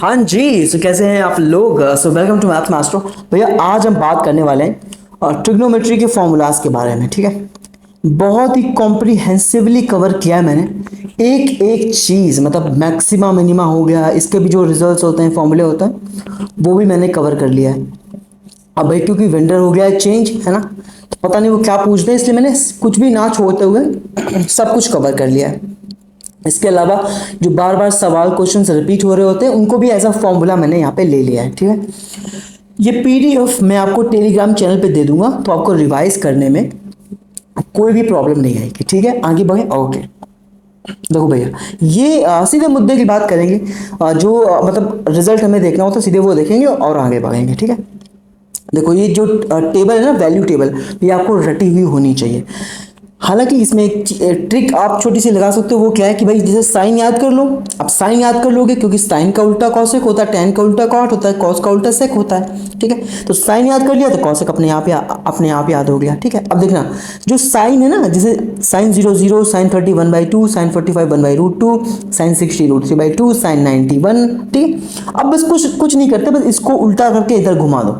हाँ जी, सो कैसे हैं आप लोग। So welcome to math master. भैया आज हम बात करने वाले हैं ट्रिग्नोमेट्री के फॉर्मूलाज के बारे में। ठीक है, बहुत ही कॉम्प्रिहेंसिवली कवर किया है मैंने एक एक चीज़, मतलब मैक्सिमा मिनिमा हो गया, इसके भी जो रिजल्ट्स होते हैं, फॉर्मूले होते हैं, वो भी मैंने कवर कर लिया है। अब भाई क्योंकि वेंडर हो गया है चेंज, है ना, तो पता नहीं वो क्या पूछ रहे हैं, इसलिए मैंने कुछ भी ना छोड़ते हुए सब कुछ कवर कर लिया है। इसके अलावा जो बार बार सवाल क्वेश्चन रिपीट हो रहे होते हैं उनको भी एज अ फॉर्मूला मैंने यहाँ पे ले लिया है। ठीक है, ये पीडीएफ मैं आपको टेलीग्राम चैनल पे दे दूंगा, तो आपको रिवाइज करने में कोई भी प्रॉब्लम नहीं आएगी। ठीक है, आगे बढ़े। ओके, देखो भैया, ये सीधे मुद्दे की बात करेंगे। जो मतलब रिजल्ट हमें देखना होता है सीधे वो देखेंगे और आगे बढ़ेंगे। ठीक है, देखो ये जो टेबल है ना, वैल्यू टेबल, ये आपको रटी हुई होनी चाहिए। हालांकि इसमें एक ट्रिक आप छोटी सी लगा सकते हो, वो क्या है कि भाई जैसे साइन याद कर लो। अब साइन याद कर लोगे क्योंकि साइन का उल्टा कॉसेक होता है, टेन का उल्टा कॉट होता है, कॉस का उल्टा सेक होता है। ठीक है, तो साइन याद कर लिया तो कॉसेक अपने आप याद हो गया। ठीक है, अब देखना जो साइन है ना, जैसे sine 0 0, sine 30 1/2, sine 45 1/√2, sine 60 √3/2, sine 90 1। ठीक है, अब बस कुछ नहीं करते, बस इसको उल्टा करके इधर घुमा दो,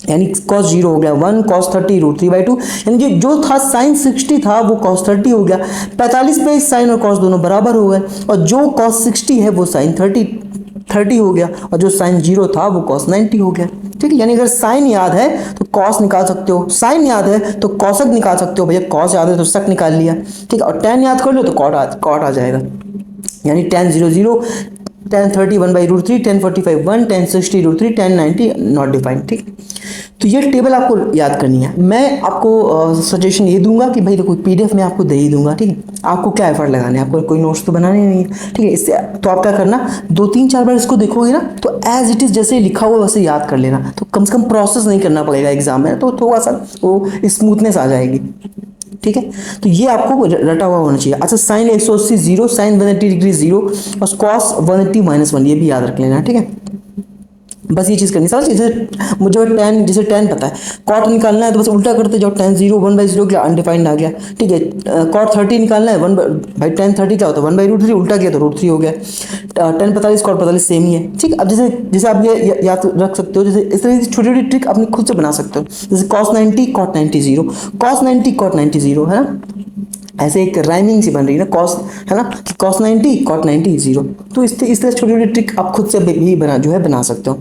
यानी cos 0 हो गया 1, cos 30 √3/2, यानी जो था साइन 60 था वो cos 30 हो गया। 45 पे साइन और cos दोनों बराबर हो गए, और जो cos 60 है वो साइन 30 हो गया, और जो साइन 0 था वो cos 90 हो गया। ठीक है, यानी अगर साइन याद है तो cos निकाल सकते हो, साइन याद है तो cosec निकाल सकते हो। भैया cos याद है तो sec निकाल लिया। ठीक है, और tan याद कर लो तो cot आ जाएगा, यानी tan 0 0, tan 30 1/√3, tan 45 1, tan 60 √3, tan 90 not defined. ठीक है, तो ये टेबल आपको याद करनी है। मैं आपको सजेशन ये दूंगा कि भाई देखो पीडीएफ में आपको दे ही दूंगा। ठीक है, आपको क्या एफर्ट लगाने हैं, आपको कोई नोट्स तो बनाने नहीं है। ठीक है, इससे तो आप क्या करना, 2 3 4 बार इसको देखोगे ना तो एज इट इज जैसे लिखा हुआ वैसे याद कर लेना, तो कम से कम प्रोसेस नहीं करना पड़ेगा एग्जाम में, तो थोड़ा सा वो स्मूथनेस आ जाएगी। ठीक है, तो ये आपको रटा हुआ होना चाहिए। अच्छा, साइन 180 0, साइन 180 डिग्री 0, और कॉस 180 -1, ये भी याद रख लेना। ठीक है, बस ये चीज़ करनी समझ। जैसे मुझे टेन, जैसे टेन पता है, कॉट निकालना है तो बस उल्टा करते जाओ, tan 0 1/0 क्या अनडिफाइंड आ गया। ठीक है, कॉट 30 निकालना है, भाई tan 30 क्या होता है 1/√3, उल्टा किया तो √3 हो गया। tan 45 कॉट 45 सेम ही है। ठीक, अब जैसे जैसे आप ये याद रख सकते हो, जैसे इस तरह की छोटी छोटी ट्रिक अपने खुद से बना सकते हो। जैसे cos 90 cot 90 0, cos 90 cot 90 0, है ना, ऐसे एक राइमिंग सी बन रही है ना, कॉस है ना, कि cos 90 cot 90 0। तो इस तरह छोटी छोटी ट्रिक आप खुद से भी बना सकते हो।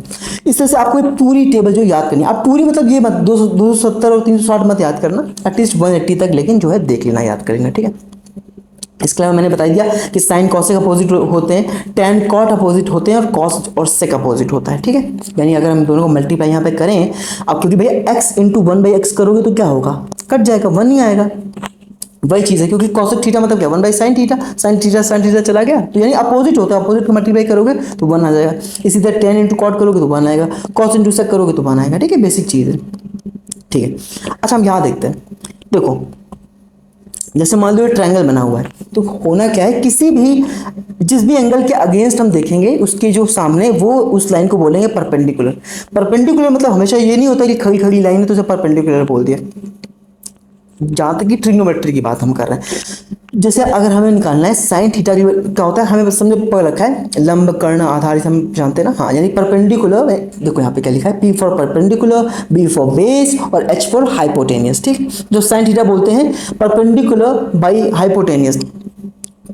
इस तरह से आपको एक पूरी टेबल जो याद करनी है, आप पूरी मतलब ये मत 270 और 360 मत याद करना, एटलीस्ट 180 तक लेकिन जो है देख लेना, याद कर लेना। ठीक है, इसके अलावा मैंने बता दिया कि साइन कॉसेक अपोजिट होते हैं, टैन कॉट अपोजिट होते हैं, और कॉस और सेक अपोजिट होता है। ठीक है, यानी अगर हम दोनों को मल्टीप्लाई यहाँ पे करें, अब क्योंकि भैया x इंटू 1/x करोगे तो क्या होगा, कट जाएगा, 1 ही आएगा। वही चीज़ है, क्योंकि cosec थीटा मतलब क्या 1/sin थीटा, sin थीटा चला गया, तो यानी अपोजिट होता है, अपोजिट को मल्टीप्लाई करोगे तो 1 आ जाएगा। इसी तरह tan इंटू कॉट करोगे तो 1 आएगा, cos इंटू sec करोगे तो 1 आएगा। ठीक है, बेसिक चीज़ है। ठीक है, अच्छा हम यहाँ देखते हैं। देखो जैसे मान लो ये ट्रायंगल बना हुआ है, तो होना क्या है, जिस भी एंगल के अगेंस्ट हम देखेंगे उसके जो सामने, वो उस लाइन को बोलेंगे परपेंडिकुलर। परपेंडिकुलर मतलब हमेशा ये नहीं होता कि खड़ी खड़ी लाइन है तो उसे परपेंडिकुलर बोल दिया, जहाँ तक कि ट्रिग्नोमेट्री की बात हम कर रहे हैं। जैसे अगर हमें निकालना है साइन थीटा की, क्या होता है हमें बस समझे पता रखा है, लंब कर्ण आधारित हम जानते हैं ना। हाँ, यानी परपेंडिकुलर, देखो यहाँ पे क्या लिखा है, P for perpendicular, B for base, और H फॉर हाइपोटेनियस। ठीक, जो साइन थीटा बोलते हैं परपेंडिकुलर बाई हाइपोटेनियस।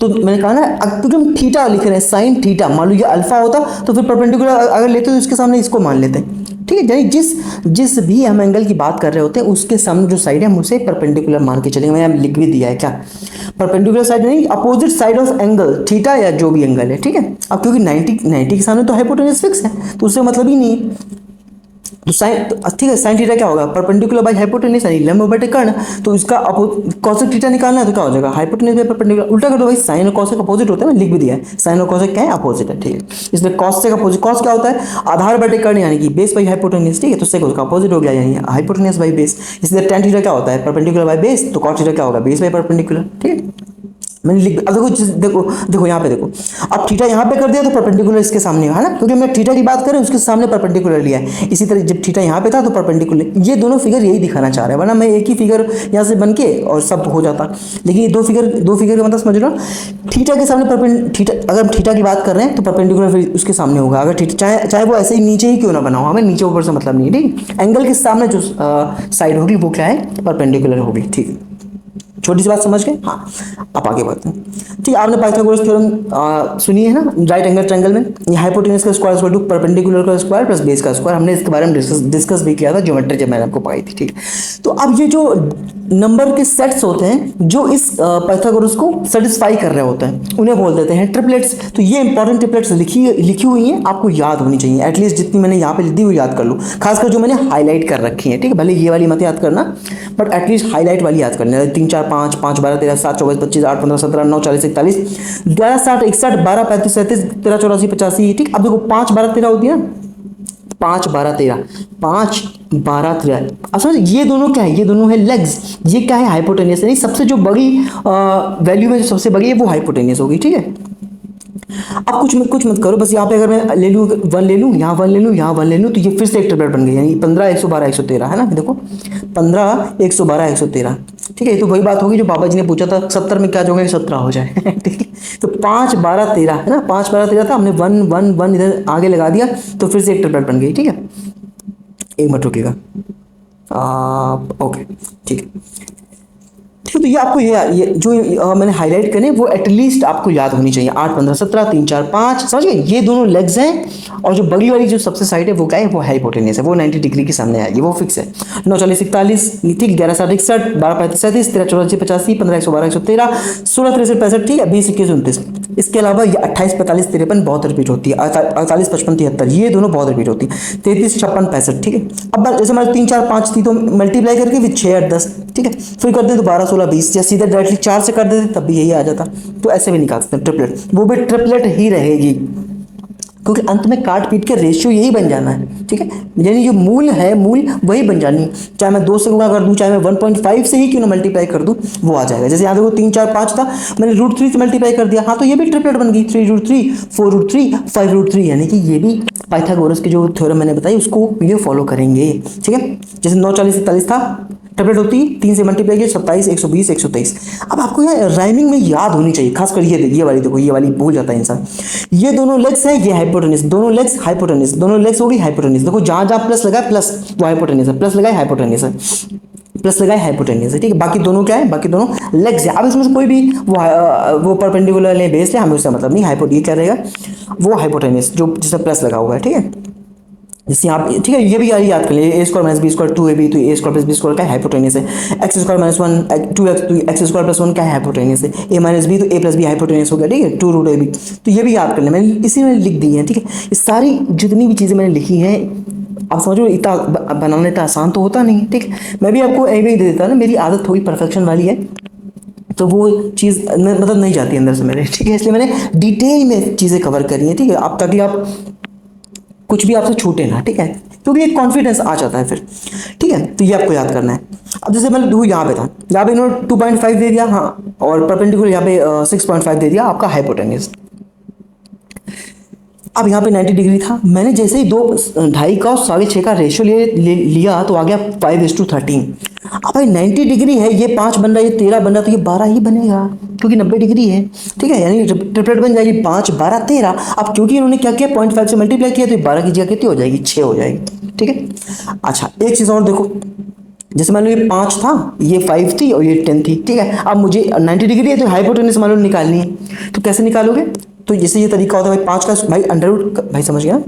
तो मैंने कहा ना, क्योंकि हम थीटा लिख रहे हैं, साइन थीटा, मान लो ये अल्फा होता तो फिर परपेंडिकुलर अगर लेते तो इसके सामने इसको मान लेते हैं। ठीक है, यानी जिस भी हम एंगल की बात कर रहे होते हैं उसके सामने जो साइड है हम उसे परपेंडिकुलर मान के चलेंगे। मैंने लिख भी दिया है क्या, परपेंडिकुलर साइड नहीं, opposite side of angle theta या जो भी एंगल है। ठीक है, अब क्योंकि 90 के सामने तो हाइपोटेनस फिक्स है तो उससे मतलब ही नहीं है। तो साइन, ठीक है, साइन थीटा क्या होगा, परपेंडिकुलर बाई हाइपोटेनस, यानी लंब बटे कर्ण। तो इसका कॉसेक थीटा निकालना है तो क्या हो जाएगा, हाइपोटेनस बाई परपेंडिकुलर, उल्टा कर दो भाई, साइन और कॉसेक अपोजिट होते हैं, मैं लिख भी दिया है, साइन और कॉसेक क्या है, अपोजिट है। ठीक है, इसलिए कॉस से अपोजिट, कॉस क्या होता है, आधार बटे कर्ण, यानी कि बेस बाई हाइपोटेनस। ठीक है, तो सेक उसका अपोजिट हो गया, यानी हाइपोटेनस बाई बेस। इसलिए tan थीटा क्या होता है, परपेंडिकुलर बाई बेस, तो कॉस थीटा क्या होगा, बेस बाई परपेंडिकुलर। ठीक है, मैंने लिख, अब देखो देखो देखो यहाँ पे देखो, अब थीटा यहाँ पे कर दिया तो परपेंडिकुलर इसके सामने है ना, क्योंकि मैं थीटा की बात करें उसके सामने परपेंडिकुलर लिया है। इसी तरह जब थीटा यहाँ पे था तो परपेंडिकुलर, ये दोनों फिगर यही दिखाना चाह रहे हैं, वरना मैं एक ही फिगर यहाँ से बन के और सब हो जाता। लेकिन ये दो फिगर का मतलब समझ लो, थीटा के सामने थीटा, अगर हम थीटा की बात कर रहे हैं तो परपेंडिकुलर फिर उसके सामने होगा। अगर थीटा चाहे वो ऐसे ही नीचे ही क्यों ना बना हो, हमें नीचे ऊपर से मतलब नहीं है, ठीक। एंगल के सामने जो साइड होगी वो क्या है, परपेंडिकुलर होगी, ठीक। छोटी सी बात समझ गए। हाँ, आप आगे बढ़ते हैं। ठीक, आपने पाइथागोरस थ्योरम सुनी है ना, राइट एंगल ट्रायंगल में ये हाइपोटेन्यूज का स्क्वायर इक्वल टू परपेंडिकुलर का स्क्वायर प्लस बेस का स्क्वायर, हमने इसके बारे में डिस्कस भी किया था ज्योमेट्री जब मैंने आपको पढ़ाई थी, ठीक। तो अब ये जो नंबर के सेट्स होते हैं जो इस पाइथागोरस को सेटिस्फाई कर रहे होते हैं उन्हें बोल देते हैं ट्रिपलेट्स। तो ये इंपॉर्टेंट ट्रिपलेट्स लिखी हुई हैं, आपको याद होनी चाहिए, एटलीस्ट जितनी मैंने यहाँ पे लिखी हुई याद कर लो, खासकर जो मैंने हाईलाइट कर रखी है, ठीक है। भले ये वाली मत याद करना, बट एटलीस्ट हाईलाइट वाली याद करना। 3 4 5 5 12 13 7 24 25 8 15 17 9 40 41 12 60 61 12 35 37 13 84 85, ठीक। अब देखो 5 12 13 होती है ना, 5 12 13 5 12 13। अब समझ, ये दोनों क्या है, ये दोनों है लेग्स, ये क्या है हाइपोटेनियस, यानी सबसे जो बड़ी वैल्यू में जो सबसे बड़ी है वो हाइपोटेनियस होगी, ठीक है। अब कुछ मत करो, बस यहाँ पे अगर मैं ले लूँ 1 ले लूँ, यहाँ 1 ले लूँ, यहाँ 1 ले लूँ, तो ये फिर से एक ट्रिपलेट बन गई, यानी 15 112 113 है ना। देखो 15 112 113, ठीक है। तो वही बात होगी जो बाबा जी ने पूछा था 70 में क्या जो होगा 17 हो जाए, ठीक है। तो 5 12 13 है ना, 5 12 13 था, हमने 1 1 1 इधर आगे लगा दिया तो फिर से एक ट्रिपलेट बन गई, ठीक है। एक मिनट रुकिएगा, ओके, ठीक है। ठीक है, तो ये आपको ये जो मैंने हाईलाइट करे वो एटलीस्ट आपको याद होनी चाहिए। 8 15 17 3 4 5, समझ गए, ये दोनों लेग्स हैं। और जो बड़ी वाली जो सबसे साइड है वो क्या है, वो हाइपोटेन्यूस है, वो 90 डिग्री के सामने आएगी, वो फिक्स है। 9 40 41, ठीक, 11 60 61 12 35 37 13 84 85 15 112 113 16 63 65, ठीक है, 20 21 29। इसके अलावा ये 28 45 53 बहुत रिपीट होती है, 48 55 73 ये दोनों बहुत रिपीट होती है, 33 56 65, ठीक है। अब जैसे हमारे 3 4 5 थी तो मल्टीप्लाई करके फिर 6 8 10, ठीक है, फिर कर दे तो 12 16 20, या सीधे डायरेक्टली 4 से कर देते तब भी यही आ जाता। तो ऐसे भी निकाल सकते हैं ट्रिपलेट, वो भी ट्रिपलेट ही रहेगी, क्योंकि अंत में काट पीट के रेशियो यही बन जाना है, ठीक है। यानी जो मूल है, मूल वही बन जानी, चाहे मैं 2 से गुणा कर दूं, चाहे मैं 1.5 से ही क्यों ना मल्टीप्लाई कर दूं, वो आ जाएगा। जैसे यहाँ देखो 3 4 5 था, मैंने √3 से मल्टीप्लाई कर दिया, हाँ तो ये भी ट्रिपलेट बन गई, 3√3 4√3 5√3, यानी कि ये भी पाइथागोरस की जो थ्योरम मैंने बताई उसको ये फॉलो करेंगे, ठीक है। जैसे 9 40 41 था, ट्रिपलेट होती 3 से मल्टीप्लाई किया 27 120 123। अब आपको यहाँ राइमिंग में याद होनी चाहिए, खासकर ये वाली देखो, ये वाली भूल जाता है इंसान। ये दोनों लेग्स है, ये हाइपोटेन्यूस, दोनों लेग्स हाइपोटेन्यूस, दोनों लेग्स होगी हाइपोटेन्यूस। देखो जहां जहां प्लस लगा प्लस वो हाइपोटेन्यूस है, प्लस लगाए हाइपोटेन्यूस है, प्लस लगाए हाइपोटेन्यूस है, ठीक है। बाकी दोनों क्या है, बाकी दोनों लेग्स है। अब इसमें से कोई भी वो परपेंडिकुलर ले, बेस ले, हमें उससे मतलब नहीं। ये क्या रहेगा, वो हाइपोटेन्यूस जो जिसमें प्लस लगा हुआ है, ठीक है। जैसे आप, ठीक है, ये भी याद कर लीजिए, a² - b² 2ab, तो a² + b² क्या हाइपोटेन्यूस है, x² - 1 2x, तो x² + 1 क्या हाइपोटेन्यूस है, a - b, तो a + b हाइपोटेन्यूस हो गया, ठीक है, 2√ab। तो ये भी याद कर लें, मैंने इसी में लिख दी है, ठीक है। ये सारी जितनी भी चीज़ें मैंने लिखी हैं, आप समझो इतना बनाना इतना आसान तो होता नहीं, ठीक है। मैं भी आपको ऐसे ही दे देता ना, मेरी आदत थोड़ी परफेक्शन वाली है, तो वो चीज़ मतलब नहीं जाती अंदर से मेरे, ठीक है। इसलिए मैंने डिटेल में चीज़ें कवर करी हैं, ठीक है, आप ताकि आप कुछ भी आपसे छूटे ना, ठीक है, क्योंकि एक कॉन्फिडेंस आ जाता है फिर, ठीक है। तो ये आपको याद करना है। अब जैसे मैं दू यहाँ पे था, यहाँ पे इन्होंने 2.5 दे दिया, हाँ, और परपेंडिकुलर यहाँ पे 6.5 दे दिया, आपका हाइपोटेन्यूस। अब यहाँ पे 90 डिग्री था, मैंने जैसे ही 2.5 का और 6.5 का रेशियो लिया तो आ गया 5:13। अब भाई 90 डिग्री है, ये 5 बन रहा है, ये 13 बन रहा है, तो ये 12 ही बनेगा क्योंकि 90 डिग्री है, ठीक है। यानी ट्रिपलेट बन जाएगी 5 12 13। अब क्योंकि इन्होंने क्या किया, 0.5 से मल्टीप्लाई किया, तो 12 की जगह कितनी हो जाएगी, 6 हो जाएगी, ठीक है। अच्छा, एक चीज़ और देखो, जैसे मान लो ये 5 था, ये 5 थी और ये 10 थी, ठीक है। अब मुझे 90 डिग्री है तो हाइपोटेन्यूस मान लो निकालनी है, तो कैसे निकालोगे, तो जैसे ये तरीका होता है भाई, 5 का भाई अंडर भाई समझ गया,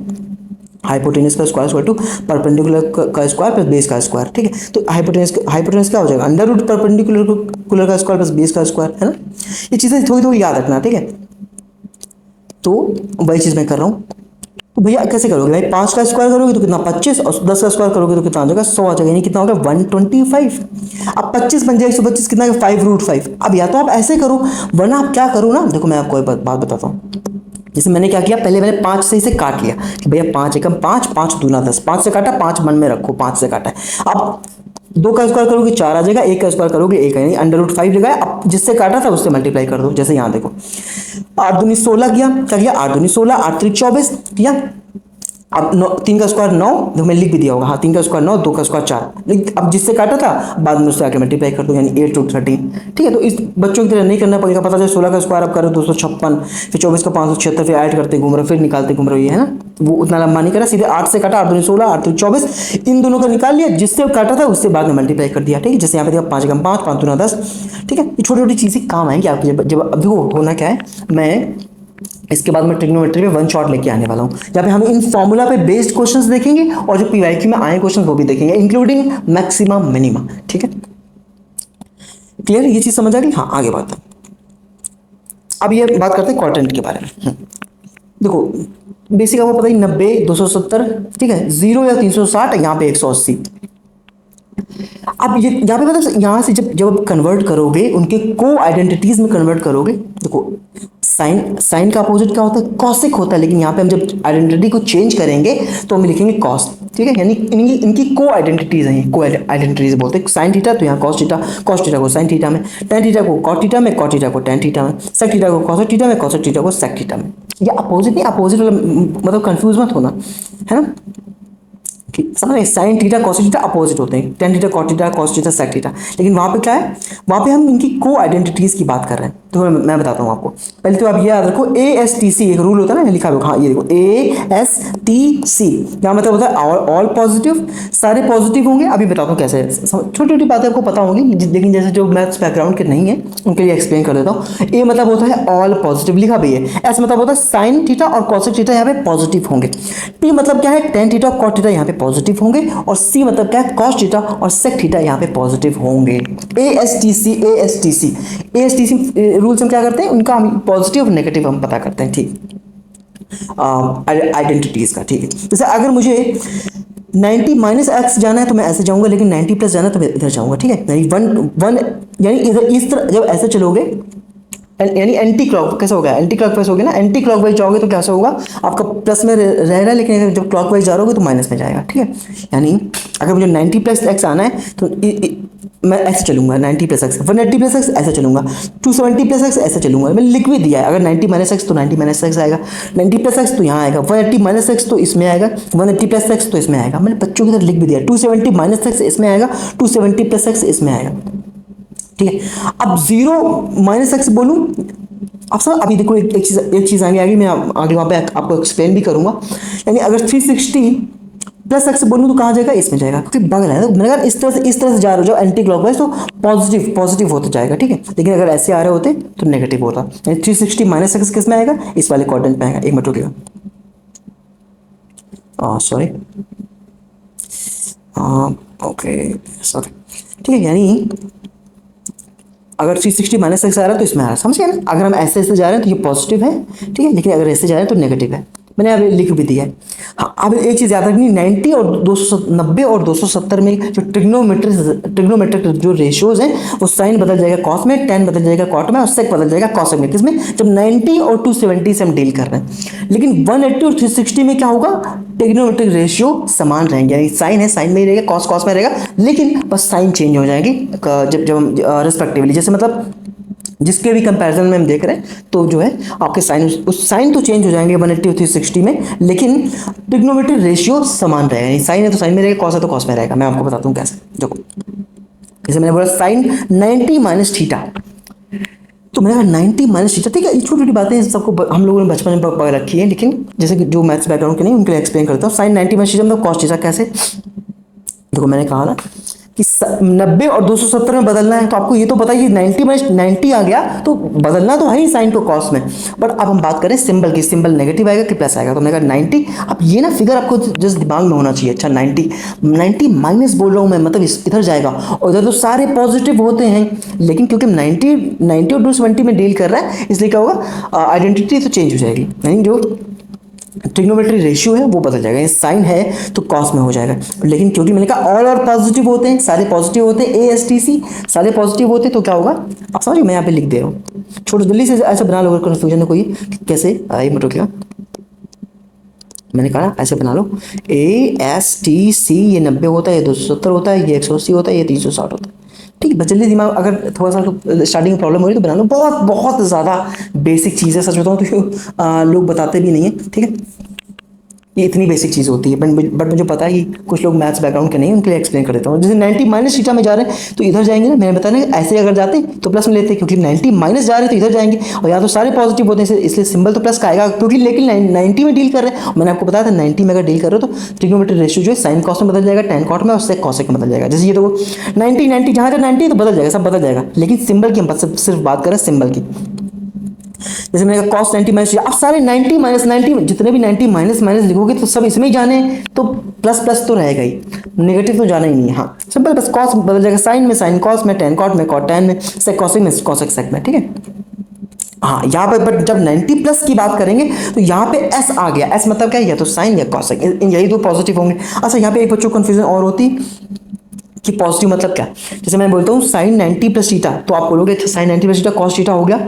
हाइपोटेन्यूस का स्क्वायर इक्वल टू परपेंडिकुलर का स्क्वायर प्लस बेस का स्क्वायर, ठीक है। तो हाइपोटेन्यूस क्या हो जाएगा, अंडर परपेंडिकुलर का स्क्वायर प्लस बेस का स्क्वायर, है ना। ये चीज़ें थोड़ी थोड़ी याद रखना, ठीक है। तो वही चीज़ मैं कर रहा हूँ। तो भैया कैसे करोगे भाई, 5 का स्क्वायर करोगे तो कितना 25, और 10 का स्क्वायर करोगे तो कितना आ जाएगा 100 आ जाएगा, यानी कितना हो गया 125। अब 25 बन जाएगा 125, कितना 5√5। अब या तो आप ऐसे करो, वरना आप क्या करो ना, देखो मैं आपको एक बात बताता हूँ। जैसे मैंने क्या किया, पहले मैंने 5 से इसे काट लिया कि भैया 5 एकम 5 5 दूना 10, 5 से काटा, 5 मन में रखो, 5 से काटा है। अब 2 का स्क्वायर करोगे 4 आ जाएगा, 1 का स्क्वायर करोगे 1 यानी √5 लगाया। अब जिससे काटा था उससे मल्टीप्लाई कर दो। जैसे यहाँ देखो 8 दूनी 16 किया, क्या किया 8 दूनी 16, 8 3 24 किया। अब 3 का स्क्वायर 9, जो मैंने लिख भी दिया होगा, हाँ 3 का स्क्वायर 9, 2 का स्क्वायर 4। लेकिन अब जिससे काटा था बाद में उससे आके मल्टीप्लाई कर दो, यानी 8 2 13। ठीक है, तो इस बच्चों की तरह नहीं करना पड़ेगा। पता चले 16 का स्क्वायर आप करो 256, फिर 24 का 576, फिर ऐड करते घूम रहे, फिर निकालते घूम रहे, है ना, वो उतना लंबा नहीं करा। सीधे 8 से काटा, 8 दूनी 16, 8 3 24, इन दोनों का निकाल लिया, जिससे काटा था उससे बाद में मल्टीप्लाई कर दिया। ठीक है, जैसे यहाँ पे देखा 5 कम 5, 5 दूना 10। ठीक है, ये छोटी छोटी चीज़ें काम आएंगी आपके। जब अभी वो होना क्या है, मैं इसके बाद मैं ट्रिग्नोमेट्री में वन शॉट लेके आने वाला हूँ, जहाँ पे हम इन फॉर्मूला पे बेस्ड क्वेश्चंस देखेंगे और जो पीवाईक्यू में आए क्वेश्चन वो भी देखेंगे, इंक्लूडिंग मैक्सिमा मिनिमा। ठीक है, क्लियर, ये चीज समझ आ गई। हाँ आगे बढ़ते हैं। अब ये बात करते हैं क्वाड्रेंट के बारे में। देखो बेसिक आपको पता ही 90 270, ठीक है, 0 या 360, यहाँ पे 180। अब ये यहाँ पे मतलब यहाँ से जब कन्वर्ट करोगे उनके को आइडेंटिटीज में कन्वर्ट करोगे, देखो साइन का अपोजिट क्या होता है, कॉसिक होता है। लेकिन यहाँ पे हम जब आइडेंटिटी को चेंज करेंगे तो हम लिखेंगे कॉस। ठीक है, यानी इनकी को आइडेंटिटीज हैं, को आइडेंटिटीज बोलते हैं। साइन थीटा तो यहाँ कॉस थीटा को साइन थीटा में, टेन थीटा को कॉट थीटा में, कॉट थीटा को टेन थीटा में, सेक थीटा को कॉसेक थीटा में, कॉसेक थीटा को सेक थीटा में। ये अपोजिट नहीं, अपोजिट मतलब कंफ्यूज मत होना, है ना। समझ, sine theta cos theta opposite होते हैं, tan theta cot theta cos theta sec theta. लेकिन वहाँ पे क्या है, वहाँ पे हम इनकी को आइडेंटिटीज की बात कर रहे हैं। तो मैं बताता हूँ आपको। पहले तो आप ये याद रखो, ASTC एक रूल होता है ना, लिखा हुआ, हाँ ये देखो ASTC, यहाँ मतलब होता है ऑल पॉजिटिव, सारे पॉजिटिव होंगे। अभी बताता हूँ कैसे, छोटी छोटी बातें आपको पता होंगी, लेकिन जैसे जो मैथ्स बैकग्राउंड के नहीं है उनके लिए एक्सप्लेन कर देता हूँ। ए मतलब होता है ऑल पॉजिटिव, लिखा भी है। एस मतलब होता है साइन थीटा और कॉसेक थीटा यहाँ पे पॉजिटिव होंगे। टी मतलब क्या है, टेन थीटा और कॉट थीटा यहाँ पे पॉजिटिव होंगे। और सी मतलब क्या है, कॉस थीटा और सेक थीटा यहाँ पे पॉजिटिव होंगे। ASTC रूल्स हम क्या करते हैं, उनका हम पॉजिटिव और नेगेटिव हम पता करते हैं। ठीक, आइडेंटिटीज का। ठीक है, जैसे अगर मुझे 90 माइनस एक्स जाना है तो मैं ऐसे जाऊंगा, लेकिन 90 प्लस जाना है तो मैं इधर जाऊंगा। ठीक है, यानी वन यानी इधर इस तरह जब ऐसे चलोगे, यानी एंटी क्लॉक कैसे होगा, एंटी क्लॉक वाइज होगा ना, एंटी क्लॉक वाइज जाओगे तो कैसे होगा, आपका प्लस में रह रहा है, लेकिन जब क्लॉक वाइज जा रहे हो तो माइनस में जाएगा। ठीक है, यानी अगर मुझे 90 प्लस एक्स आना है तो मैं ऐसे चलूंगा, 90 प्लस एक्स, 180 प्लस एक्स ऐसे चलूंगा, 270 प्लस एक्स ऐसे चलूंगा। मैंने लिख भी दिया है, अगर 90 माइनस एक्स तो 90 माइनस एक्स आएगा, 90 प्लस एक्स तो यहाँ आएगा, 180 माइनस एक्स तो इसमें आएगा, 180 प्लस एक्स तो इसमें आएगा। मैंने बच्चों की तरह लिख भी दिया, 270 माइनस एक्स इसमें आएगा, 270 प्लस एक्स इसमें आएगा। ठीक है, अब 0 माइनस एक्स बोलूँ, अब सर अभी देखो एक चीज़ आगे मैं आगे वहाँ पे आपको एक्सप्लेन भी करूँगा। यानी अगर 360 प्लस एक्स बोलूँ तो कहाँ जाएगा, इसमें जाएगा, क्योंकि बगल है। तो मैंने कहा इस तरह से जा रहे हो जाओ एंटी क्लॉकवाइज तो पॉजिटिव होता जाएगा। ठीक है, लेकिन अगर ऐसे आ रहे होते तो नेगेटिव होता। यानी 360 माइनस एक्स किस में आएगा, इस वाले क्वाड्रेंट में आएगा। एक मिनट रुकिएगा, सॉरी, ओके सॉरी। ठीक है, यानी अगर 360 माइनस एक्स आ रहा है तो इसमें आ रहा है, समझ गए ना। अगर हम ऐसे जा रहे हैं तो ये पॉजिटिव है, ठीक है, लेकिन अगर ऐसे जा रहे हैं तो नेगेटिव है। मैंने अभी लिख भी दिया है। हाँ, अब एक चीज़ याद रखनी, 90 और 290 और 270 में जो ट्रिग्नोमेट्रिक जो रेशियोज हैं, वो साइन बदल जाएगा कॉस में, टेन बदल जाएगा कॉट में, और सेक बदल जाएगा कॉसेक में। किसमें, जब 90 और 270 से हम डील कर रहे हैं। लेकिन 180 और 360 में क्या होगा, ट्रिग्नोमेट्रिक रेशियो समान रहेंगे, यानी साइन है साइन में ही रहेगा, कॉस में रहेगा, लेकिन बस साइन चेंज हो जाएगी जब हम रिस्पेक्टिवली, जैसे मतलब जिसके भी कंपैरिजन में हम देख रहे हैं तो जो है आपके साइन तो चेंज हो जाएंगे 180 और 360 में, लेकिन ट्रिग्नोमेट्रिक रेशियो समान रहेगा। यानी साइन है तो साइन में रहेगा, कॉस है तो कॉस में रहेगा। मैं आपको बताता हूँ कैसे। देखो जैसे मैंने बोला साइन 90 माइनस थीटा, तो मैंने कहा 90 माइनस थीटा। ठीक है, ये छोटी छोटी बातें सबको हम लोगों ने बचपन में पढ़ रखी है, लेकिन जैसे कि जो मैथ्स बैकग्राउंड के नहीं उनके लिए एक्सप्लेन करता हूँ। साइन 90 माइनस थीटा मतलब कॉस थीटा कैसे, देखो मैंने कहा ना कि 90 और 270 में बदलना है, तो आपको ये तो पता है कि 90 माइनस 90 आ गया तो बदलना तो है ही साइन को कॉस में। बट अब हम बात करें सिंबल की, सिंबल नेगेटिव आएगा कि प्लस आएगा, तो मैंने कहा 90। अब ये ना फिगर आपको जस्ट दिमाग में होना चाहिए। अच्छा 90 माइनस बोल रहा हूँ मैं, मतलब इधर जाएगा और इधर तो सारे पॉजिटिव होते हैं, लेकिन क्योंकि 90 और 270 में डील कर रहा है, इसलिए क्या होगा, आइडेंटिटी तो चेंज हो जाएगी, यानी जो ट्रिग्नोमेट्री रेशियो है वो बदल जाएगा। साइन है तो कॉस में हो जाएगा, लेकिन क्योंकि मैंने कहा ऑल और पॉजिटिव होते हैं, सारे पॉजिटिव होते हैं, ASTC सारे पॉजिटिव होते हैं, तो क्या होगा आप समझिए। मैं यहाँ पे लिख दे रहा हूँ, छोटे जल्दी से ऐसा बना लो, कन्फ्यूजन है कोई कैसे आई, मत रुकिएगा, मैंने कहा ना ऐसे बना लो, ASTC ये 90 होता है, ये 270 होता है, ये 180 होता है, ये 360 होता है। ठीक है, बस जल्दी दिमाग, अगर थोड़ा सा स्टार्टिंग में प्रॉब्लम हो रही है तो बना लो। बहुत बहुत ज़्यादा बेसिक चीज़ है, सच बताऊँ तो लोग बताते भी नहीं है। ठीक है, ये इतनी बेसिक चीज़ होती है, बट मुझे पता है कि कुछ लोग मैथ्स बैकग्राउंड के नहीं, उनके लिए एक्सप्लेन कर देता हूँ। जैसे 90 माइनस थीटा में जा रहे हैं तो इधर जाएंगे ना, मैंने बताया ना ऐसे अगर जाते तो प्लस में लेते, क्योंकि 90 माइनस जा रहे हैं तो इधर जाएंगे, और यहाँ तो सारे पॉजिटिव होते हैं इसलिए सिंबल तो प्लस का आएगा, क्योंकि लेकिन 90 में डील कर रहे हैं। मैंने आपको बताया था 90 में अगर डील कर रहे हो तो ट्रिग्नोमेट्री रेशियो जो है साइन कॉस में बदल जाएगा, टेन कॉट में, और सेक कॉसेक में बदल जाएगा। जैसे ये तो 90 जहाँ जहाँ 90 तो बदल जाएगा, सब बदल जाएगा, लेकिन सिंबल की हम सिर्फ बात करें सिंबल की। जैसे मैंने कहा कॉस 90 माइनस, आप सारे 90 माइनस 90 जितने भी 90 माइनस माइनस लिखोगे तो सब इसमें ही जाने, तो प्लस प्लस तो रहेगा ही, नेगेटिव तो जाना ही नहीं है। हाँ सिंपल, बस कॉस बदल जाएगा साइन में साइन कॉस में, टेन कॉट में कॉट टेन में, सेक कॉसेक में कॉसेक सेक में। ठीक है, हाँ यहाँ पे बट जब 90 प्लस की बात करेंगे तो यहाँ पे एस आ गया। एस मतलब क्या है, या तो साइन या कॉसेक, यही दो पॉजिटिव होंगे। अच्छा यहाँ पे एक बच्चों को कंफ्यूजन और होती कि पॉजिटिव मतलब क्या। जैसे मैं बोलता हूँ साइन 90 प्लस थीटा, तो आप बोलोगे अच्छा sine 90 plus theta cos theta हो गया,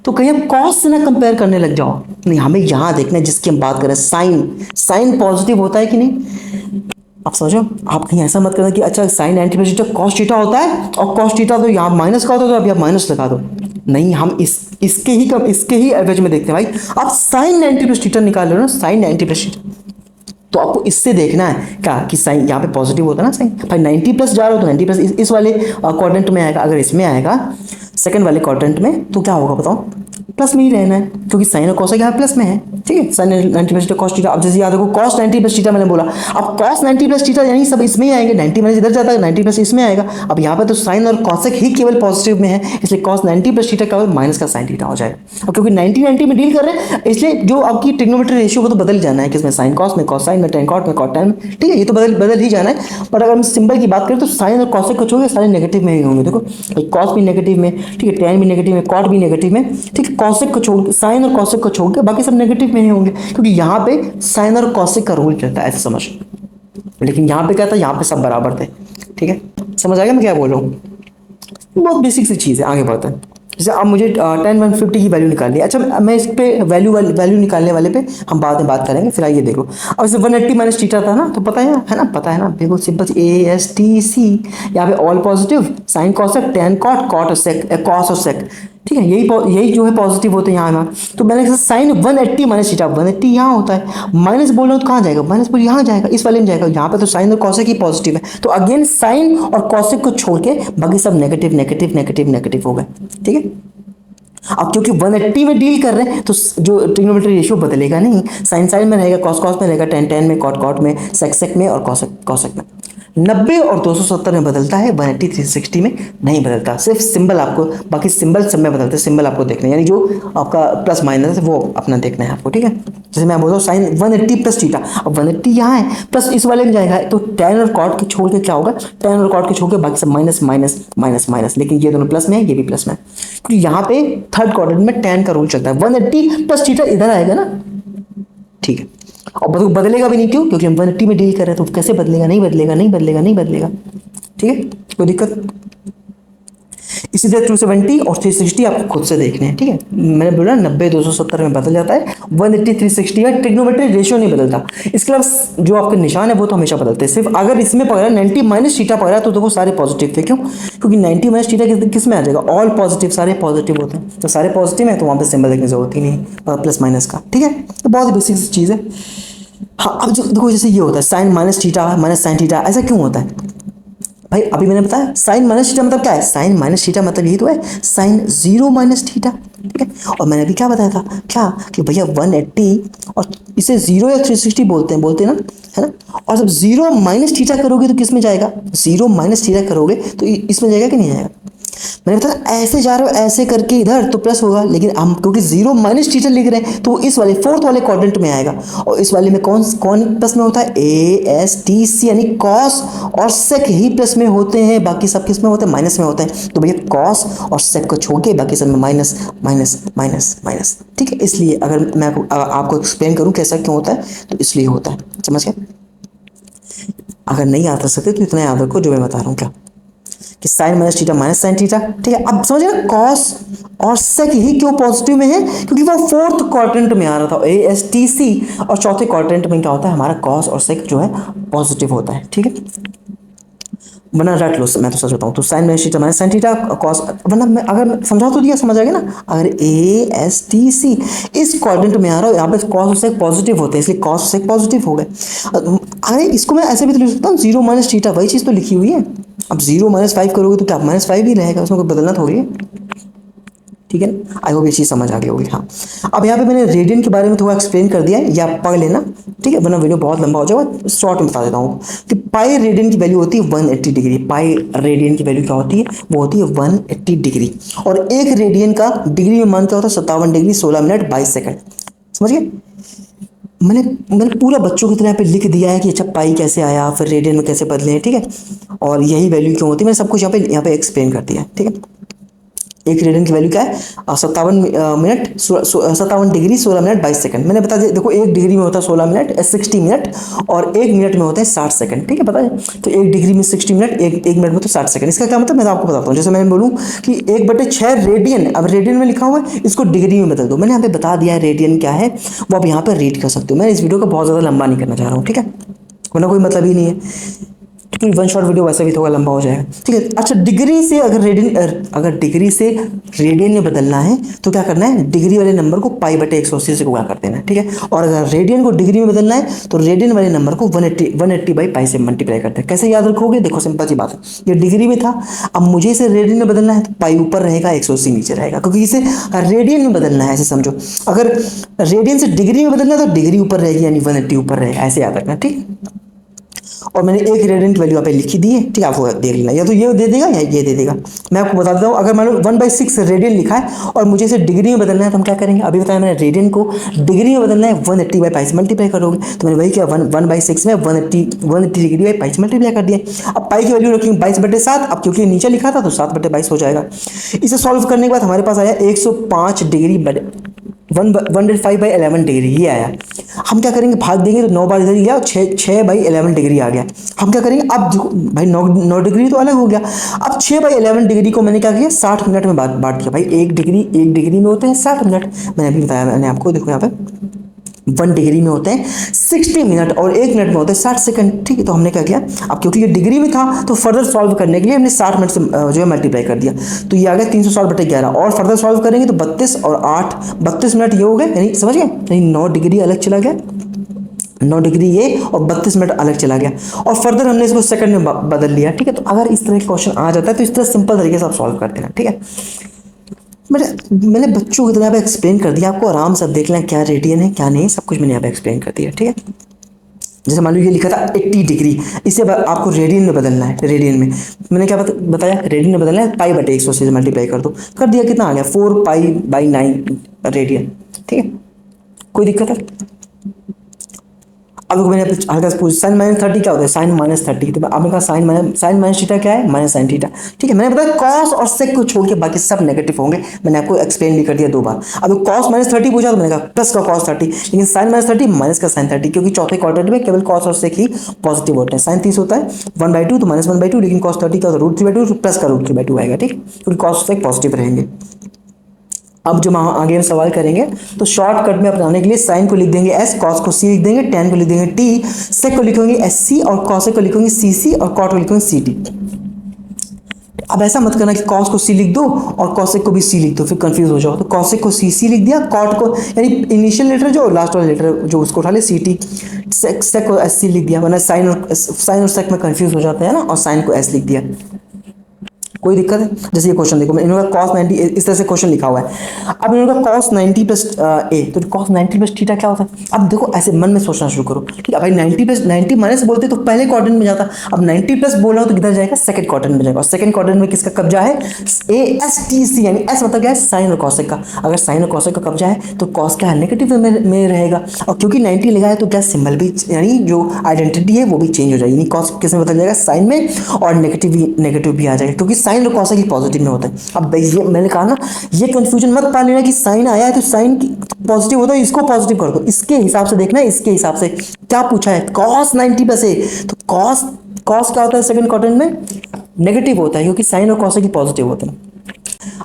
तो कहीं आप कॉस से ना कंपेयर करने लग जाओ। नहीं, हमें यहाँ देखना है जिसकी हम बात करें, साइन। साइन पॉजिटिव होता है कि नहीं, आप समझो। आप कहीं ऐसा मत करना कि अच्छा sine 90 plus theta cos theta होता है और कॉस थीटा तो यहाँ माइनस का होता है तो अभी आप माइनस लगा दो। नहीं, हम इसके ही एवरेज में देखते हैं भाई। आप साइन 90 प्लस थीटा निकाल लो ना, साइन 90 प्लस थीटा, तो आपको इससे देखना है क्या कि साइन यहाँ पे पॉजिटिव होता है ना, साइन भाई 90 प्लस जा रहा हो तो 90 प्लस इस वाले क्वाड्रेंट में आएगा। अगर इसमें आएगा सेकंड वाले क्वाड्रेंट में तो क्या होगा बताओ, प्लस में ही रहना है, क्योंकि साइन और कॉस यहाँ प्लस में है। ठीक है, साइन 90 प्लस कॉस थीटा। अब जैसे याद रखो कॉस 90 प्लस थीटा मैंने बोला, अब कॉस 90 प्लस थीटा यानी सब इसमें ही आएंगे, 90 माइनस इधर जाता है, 90 प्लस इसमें आएगा। अब यहाँ पे तो साइन और कॉसेक ही केवल पॉजिटिव में है, इसलिए कॉस 90 प्लस थीटा केवल माइनस का साइन थीटा हो जाएगा। अब क्योंकि 90 में डील कर रहे हैं इसलिए जो आपकी ट्रिग्नोमेट्री रेशियो को तो बदल जाना है, किसमें साइन कॉस में, कॉस साइन में, टेन कॉट में, कॉट टेन में। ठीक है, ये तो बदल ही जाना है। पर अगर हम सिंबल की बात करें तो साइन और कॉसेक को छोड़ के सारे नेगेटिव में ही होंगे। देखो कॉस भी नेगेटिव में, ठीक है, टेन भी नेगेटिव में, कॉट भी नेगेटिव में। ठीक है, कॉसेक को छोड़, साइन और कॉसेक को छोड़ के बाकी सब नेगेटिव में ही होंगे, क्योंकि यहाँ पे साइन और कॉसेक का रूल चलता है, ऐसे समझ। लेकिन यहाँ पे क्या था, यहाँ पे सब बराबर थे। ठीक है, समझ आएगा मैं क्या बोल रहा हूँ, बहुत बेसिक सी चीज़ है। आगे बढ़ते हैं। जैसे अब मुझे 10 150 की वैल्यू निकालनी है। अच्छा मैं इस पे वैल्यू निकालने वाले पे हम बाद में बात करेंगे, फिर आइए देखो। अब जैसे 180 माइनस थीटा था ना, तो पता है ना, पता है ना, बिल्कुल सिंपल ASTC। यहाँ पे all positive, sine cosec, tan cot, cot और सेक, कॉस और सेक। ठीक है, यही जो है पॉजिटिव होते हैं यहाँ। तो मैंने साइन 180 माइनस थीटा, 180 यहाँ होता है, माइनस बोल रहा हूँ तो कहाँ जाएगा, माइनस बोल यहाँ जाएगा, इस वाले में जाएगा। यहाँ पे तो साइन और कॉसेक ही पॉजिटिव है, तो अगेन साइन और कॉसेक को छोड़ के बाकी सब नेगेटिव नेगेटिव नेगेटिव नेगेटिव हो गए। ठीक है, अब क्योंकि 180 में डील कर रहे हैं तो जो ट्रिग्नोमेट्री रेशियो बदलेगा नहीं, साइन साइन में रहेगा, कॉस कॉस में रहेगा, टेन टेन में, कॉट कॉट में, सेक सेक में और कॉसेक कॉसेक में। 90 और 270 में बदलता है, 180 360 में नहीं बदलता। सिर्फ सिंबल आपको, बाकी सिंबल सब में बदलते हैं, सिंबल आपको देखना है, यानी जो आपका प्लस माइनस है वो अपना देखना है आपको। ठीक है, जैसे मैं बोल रहा हूँ साइन 180 प्लस थीटा, अब 180 यहाँ है, प्लस इस वाले में जाएगा, तो टेन और कॉट के छोड़ के क्या होगा, टेन और कॉट के छोड़ के बाकी सब माइनस माइनस माइनस माइनस, लेकिन ये दोनों प्लस में है, ये भी प्लस में है, क्योंकि यहाँ पे थर्ड क्वाड्रेंट में टेन का रूल चलता है। 180 प्लस थीटा इधर आएगा ना। ठीक है, और बदलेगा भी नहीं, क्यों, क्योंकि हम 180 में डील कर रहे हैं, तो कैसे बदलेगा, नहीं बदलेगा नहीं बदलेगा नहीं बदलेगा। ठीक है, कोई दिक्कत। इसी तरह 270 और 360 आपको खुद से देखने हैं। ठीक है, मैंने बोला 90 270 में बदल जाता है, 180 360 में ट्रिग्नोमेट्री रेशियो नहीं बदलता। इसके अलावा जो आपके निशान है वो तो हमेशा बदलते हैं, सिर्फ अगर इसमें पकड़ा 90 माइनस थीटा पकड़ा तो देखो सारे पॉजिटिव थे। क्यों, क्योंकि 90 माइनस थीटा किस में आ जाएगा, ऑल पॉजिटिव, सारे पॉजिटिव होते हैं, तो सारे पॉजिटिव है तो वहाँ पर सिंबल देखने की जरूरत ही नहीं प्लस माइनस का। ठीक है, तो बहुत ही बेसिक चीज़ है। हाँ, अब देखो जैसे ये होता है sine minus theta minus sine theta, ऐसा क्यों होता है भाई, अभी मैंने बताया साइन माइनस थीटा मतलब क्या है, साइन माइनस थीटा मतलब यही तो है, साइन 0 माइनस थीटा। ठीक है, और मैंने अभी क्या बताया था, क्या कि भैया 180 और इसे 0 या 360 बोलते हैं ना, है ना। और जब 0 माइनस थीटा करोगे तो किस में जाएगा, 0 माइनस थीटा करोगे तो इसमें जाएगा कि नहीं आएगा। मैंने बताया ऐसे जा रहे हो ऐसे करके इधर तो प्लस होगा, लेकिन हम क्योंकि 0 माइनस थीटा लिख रहे हैं तो इस वाले फोर्थ वाले क्वाड्रेंट में आएगा, और इस वाले में कौन प्लस में होता है, ASTC, यानी कॉस और सेक ही प्लस में होते हैं, बाकी सब किस में होते हैं, माइनस में होते हैं। तो भैया कॉस और सेक को छोड़ के बाकी सब में माइनस माइनस माइनस माइनस। ठीक है, इसलिए अगर मैं आपको एक्सप्लेन करूँ कैसा क्यों होता है तो इसलिए होता है, समझ गए। अगर नहीं याद रख सकते तो इतना याद रखो जो मैं बता रहा हूँ, क्या कि sine minus theta minus sine theta, ठीक है। अब समझिए ना कॉस और सेक ही क्यों पॉजिटिव में है, क्योंकि वो फोर्थ क्वाड्रेंट में आ रहा था ASTC, और चौथे क्वाड्रेंट में क्या होता है हमारा कॉस और सेक जो है पॉजिटिव होता है, ठीक है। वरना रट लो, मैं तो सच बताऊं तो sine minus theta minus sine theta cos, वरना मैं अगर समझा तो दिया, समझ आ गया ना। अगर ASTC इस क्वाड्रेंट में आ रहा हो, यहाँ पे कॉस और सेक पॉजिटिव होते हैं, इसलिए कॉस और सेक पॉजिटिव हो गए। अरे इसको मैं ऐसे भी तो लिख सकता हूँ, 0 माइनस थीटा, वही चीज़ तो लिखी हुई है। अब 0 माइनस 5 करोगे तो क्या -5 ही रहेगा, उसमें कोई बदलना थोड़ी है, ठीक है ना। आई होप ये चीज़ समझ आ गई होगी। हाँ, अब यहाँ पे मैंने रेडियन के बारे में थोड़ा एक्सप्लेन कर दिया है, या पढ़ लेना, ठीक है, वरना वीडियो बहुत लंबा हो जाएगा। शॉर्ट में बता देता हूँ कि पाई रेडियन की वैल्यू होती है 180 डिग्री। पाई रेडियन की वैल्यू क्या होती है, वो होती है 180 डिग्री। और एक रेडियन का डिग्री में मान क्या होता है, 57 डिग्री 16 मिनट 22 सेकंड। समझ गए। मैंने पूरा बच्चों की तरह यहाँ पे लिख दिया है कि अच्छा पाई कैसे आया, फिर रेडियन में कैसे बदले, ठीक है, और यही वैल्यू क्यों होती है, मैंने सब कुछ यहाँ पे एक्सप्लेन कर दिया है, ठीक है। एक रेडियन की वैल्यू क्या है, 57 डिग्री 16 मिनट 22 सेकंड। मैंने बता दिया, देखो एक डिग्री में होता है 16 मिनट 60 मिनट, और एक मिनट में होते हैं 60 सेकंड, ठीक है, पता है। तो एक डिग्री में 60 मिनट, एक मिनट में तो 60 सेकंड। इसका क्या मतलब, मैं आपको बताता हूँ। जैसे मैंने बोलूँ कि 1/6 रेडियन, अब रेडियन में लिखा हुआ है, इसको डिग्री में बदल दो। मैंने यहाँ पे बता दिया है रेडियन क्या है, वो आप यहाँ पर रीड कर सकते हो। मैं इस वीडियो को बहुत ज़्यादा लंबा नहीं करना चाह रहा हूँ, ठीक है, वरना कोई मतलब ही नहीं है, क्योंकि वन शॉट वीडियो वैसे भी थोड़ा लंबा हो जाएगा, ठीक है। अच्छा, डिग्री से अगर डिग्री से रेडियन में बदलना है तो क्या करना है, डिग्री वाले नंबर को π/180 से गुणा कर देना है, ठीक है। और अगर रेडियन को डिग्री में बदलना है तो रेडियन वाले नंबर को 180/π से मल्टीप्लाई करते हैं। कैसे याद रखोगे, देखो सिंपल सी बात है, ये डिग्री में था, अब मुझे इसे रेडियन में बदलना है तो पाई ऊपर रहेगा 180 नीचे रहेगा, क्योंकि इसे रेडियन में बदलना है, ऐसे समझो। अगर रेडियन से डिग्री में बदलना है तो डिग्री ऊपर रहेगी, यानी 180 ऊपर रहेगा, ऐसे याद रखना, ठीक। और मैंने एक रेडियन की वैल्यू यहाँ पे लिखी दी है, ठीक है, आपको देख लेना, या तो ये दे देगा या ये दे देगा। मैं आपको बता देता हूँ, अगर मान लो 1/6 रेडियन लिखा है और मुझे इसे डिग्री में बदलना है तो हम क्या करेंगे, अभी बताया मैंने, रेडियन को डिग्री में बदलना है 180/π से मल्टीप्लाई करोगे, तो मैंने वही किया, 1/6 में 180 डिग्री बाई पाई से मल्टीप्लाई कर दिया। अब पाई की वैल्यू रखेंगे 22/7, अब क्योंकि नीचे लिखा था तो 7/22 हो जाएगा। इसे सॉल्व करने के बाद हमारे पास आया 105 डिग्री 105/11 डिग्री, ये आया। हम क्या करेंगे, भाग देंगे तो 9 बार इधर गया, 6/11 डिग्री आ गया। हम क्या करेंगे, अब भाई 9 डिग्री तो अलग हो गया। अब 6/11 डिग्री को मैंने क्या किया, 60 मिनट में बांट दिया। भाई एक डिग्री में होते हैं 60 मिनट, मैंने अभी बताया मैंने आपको, देखो यहाँ पे 1 डिग्री में होते हैं 60 मिनट और 1 मिनट में होते हैं 60 सेकंड, ठीक है। तो हमने क्या किया, अब क्योंकि ये डिग्री में था तो फर्दर सॉल्व करने के लिए हमने 60 मिनट से जो है मल्टीप्लाई कर दिया, तो ये आ गया 360/11। और फर्दर सॉल्व करेंगे तो 32 और 8 32 मिनट ये हो गए, यानी समझ गए, यानी 9 डिग्री अलग चला गया, 9 डिग्री ये और 32 मिनट अलग चला गया। और फर्दर हमने इसको सेकंड में बदल लिया, ठीक है। तो अगर इस तरह का क्वेश्चन आ जाता है तो इस तरह सिंपल तरीके से आप सॉल्व कर देना, ठीक है। मैंने बच्चों की तरह यहाँ पे एक्सप्लेन कर दिया, आपको आराम से देख लें क्या रेडियन है क्या नहीं, सब कुछ मैंने यहाँ पे एक्सप्लेन कर दिया, ठीक है। जैसे मान लो ये लिखा था 80 डिग्री, इसे आपको रेडियन में बदलना है। रेडियन में मैंने क्या बताया, रेडियन में बदलना है, π/180 से मल्टीप्लाई कर दो, कर दिया, कितना आ गया 4π/9 रेडियन, ठीक है। कोई दिक्कत है। अब मैंने हल्का सा पूछ, साइन -30 क्या होता है, साइन -30, तो आपने कहा साइन माइनस थीटा क्या है, माइनस साइन थीटा, ठीक है। मैंने बताया कॉस और सेक को छोड़ के बाकी सब नेगेटिव होंगे, मैंने आपको एक्सप्लेन भी कर दिया 2 बार। अब कॉस -30 पूछा तो मैंने कहा प्लस का कॉस 30, लेकिन साइन -30 माइनस का साइन 30, क्योंकि चौथे क्वाड्रेंट में केवल कॉस और सेक ही पॉजिटिव होते हैं। साइन 30 होता है 1/2 तो -1/2, लेकिन कॉस 30 का √3/2 प्लस का √3/2 आएगा, ठीक, क्योंकि कॉस सेक पॉजिटिव रहेंगे। अब जब आगे हम सवाल करेंगे तो शॉर्टकट में अपनाने के लिए साइन को लिख देंगे s, कॉस को c लिख देंगे, tan को लिख देंगे t, सेक को लिखेंगे sc और कॉसेक को लिखेंगे cc और कॉट को लिखेंगे ct। अब ऐसा मत करना कि कॉस को c लिख दो और कॉसेक को भी c लिख दो, फिर कंफ्यूज हो जाओ। तो कॉसेक को cc लिख दिया, कॉट को यानी इनिशियल लेटर जो लास्ट वाला लेटर जो उसको उठा ले ct, सेक को sc लिख दिया, वरना साइन और सेक में कंफ्यूज हो जाते हैं ना, और साइन को s लिख दिया। कोई दिक्कत है। जैसे ये क्वेश्चन देखो, इन्होंने cos 90 इस तरह से क्वेश्चन लिखा हुआ है। अब इन्होंने cos 90 प्लस a, तो cos 90 प्लस थीटा क्या होता है। अब देखो ऐसे मन में सोचना शुरू करो, ठीक है भाई, 90 प्लस 90 माइनस बोलते तो पहले क्वाड्रेंट में जाता, अब 90 प्लस बोल रहा हूं तो किधर जाएगा, सेकंड क्वाड्रेंट में जाएगा। और सेकंड क्वाड्रेंट में किसका कब्जा है, ASTC, यानी s मतलब क्या है, साइन और कॉसेक का। अगर साइन और कॉसेक का कब्जा है तो कॉस क्या है, नेगेटिव में रहेगा, और क्योंकि 90 लगा है तो क्या सिंबल भी, यानी जो आइडेंटिटी है वो भी चेंज हो जाएगी, यानी कॉस किस में बदल जाएगा, साइन में, और नेगेटिव भी आ जाएगा, क्योंकि साइन और कॉसेक ही पॉजिटिव में होता है। अब ये मैंने कहा ना, ये कंफ्यूजन मत पा लेना कि साइन आया है तो साइन पॉजिटिव होता है, इसको पॉजिटिव कर दो, इसके हिसाब से देखना है, इसके हिसाब से क्या पूछा है, cos 90 प्लस a, तो cos क्या होता है सेकंड क्वाड्रेंट में, नेगेटिव होता है क्योंकि साइन और कॉसेक ही पॉजिटिव होते हैं।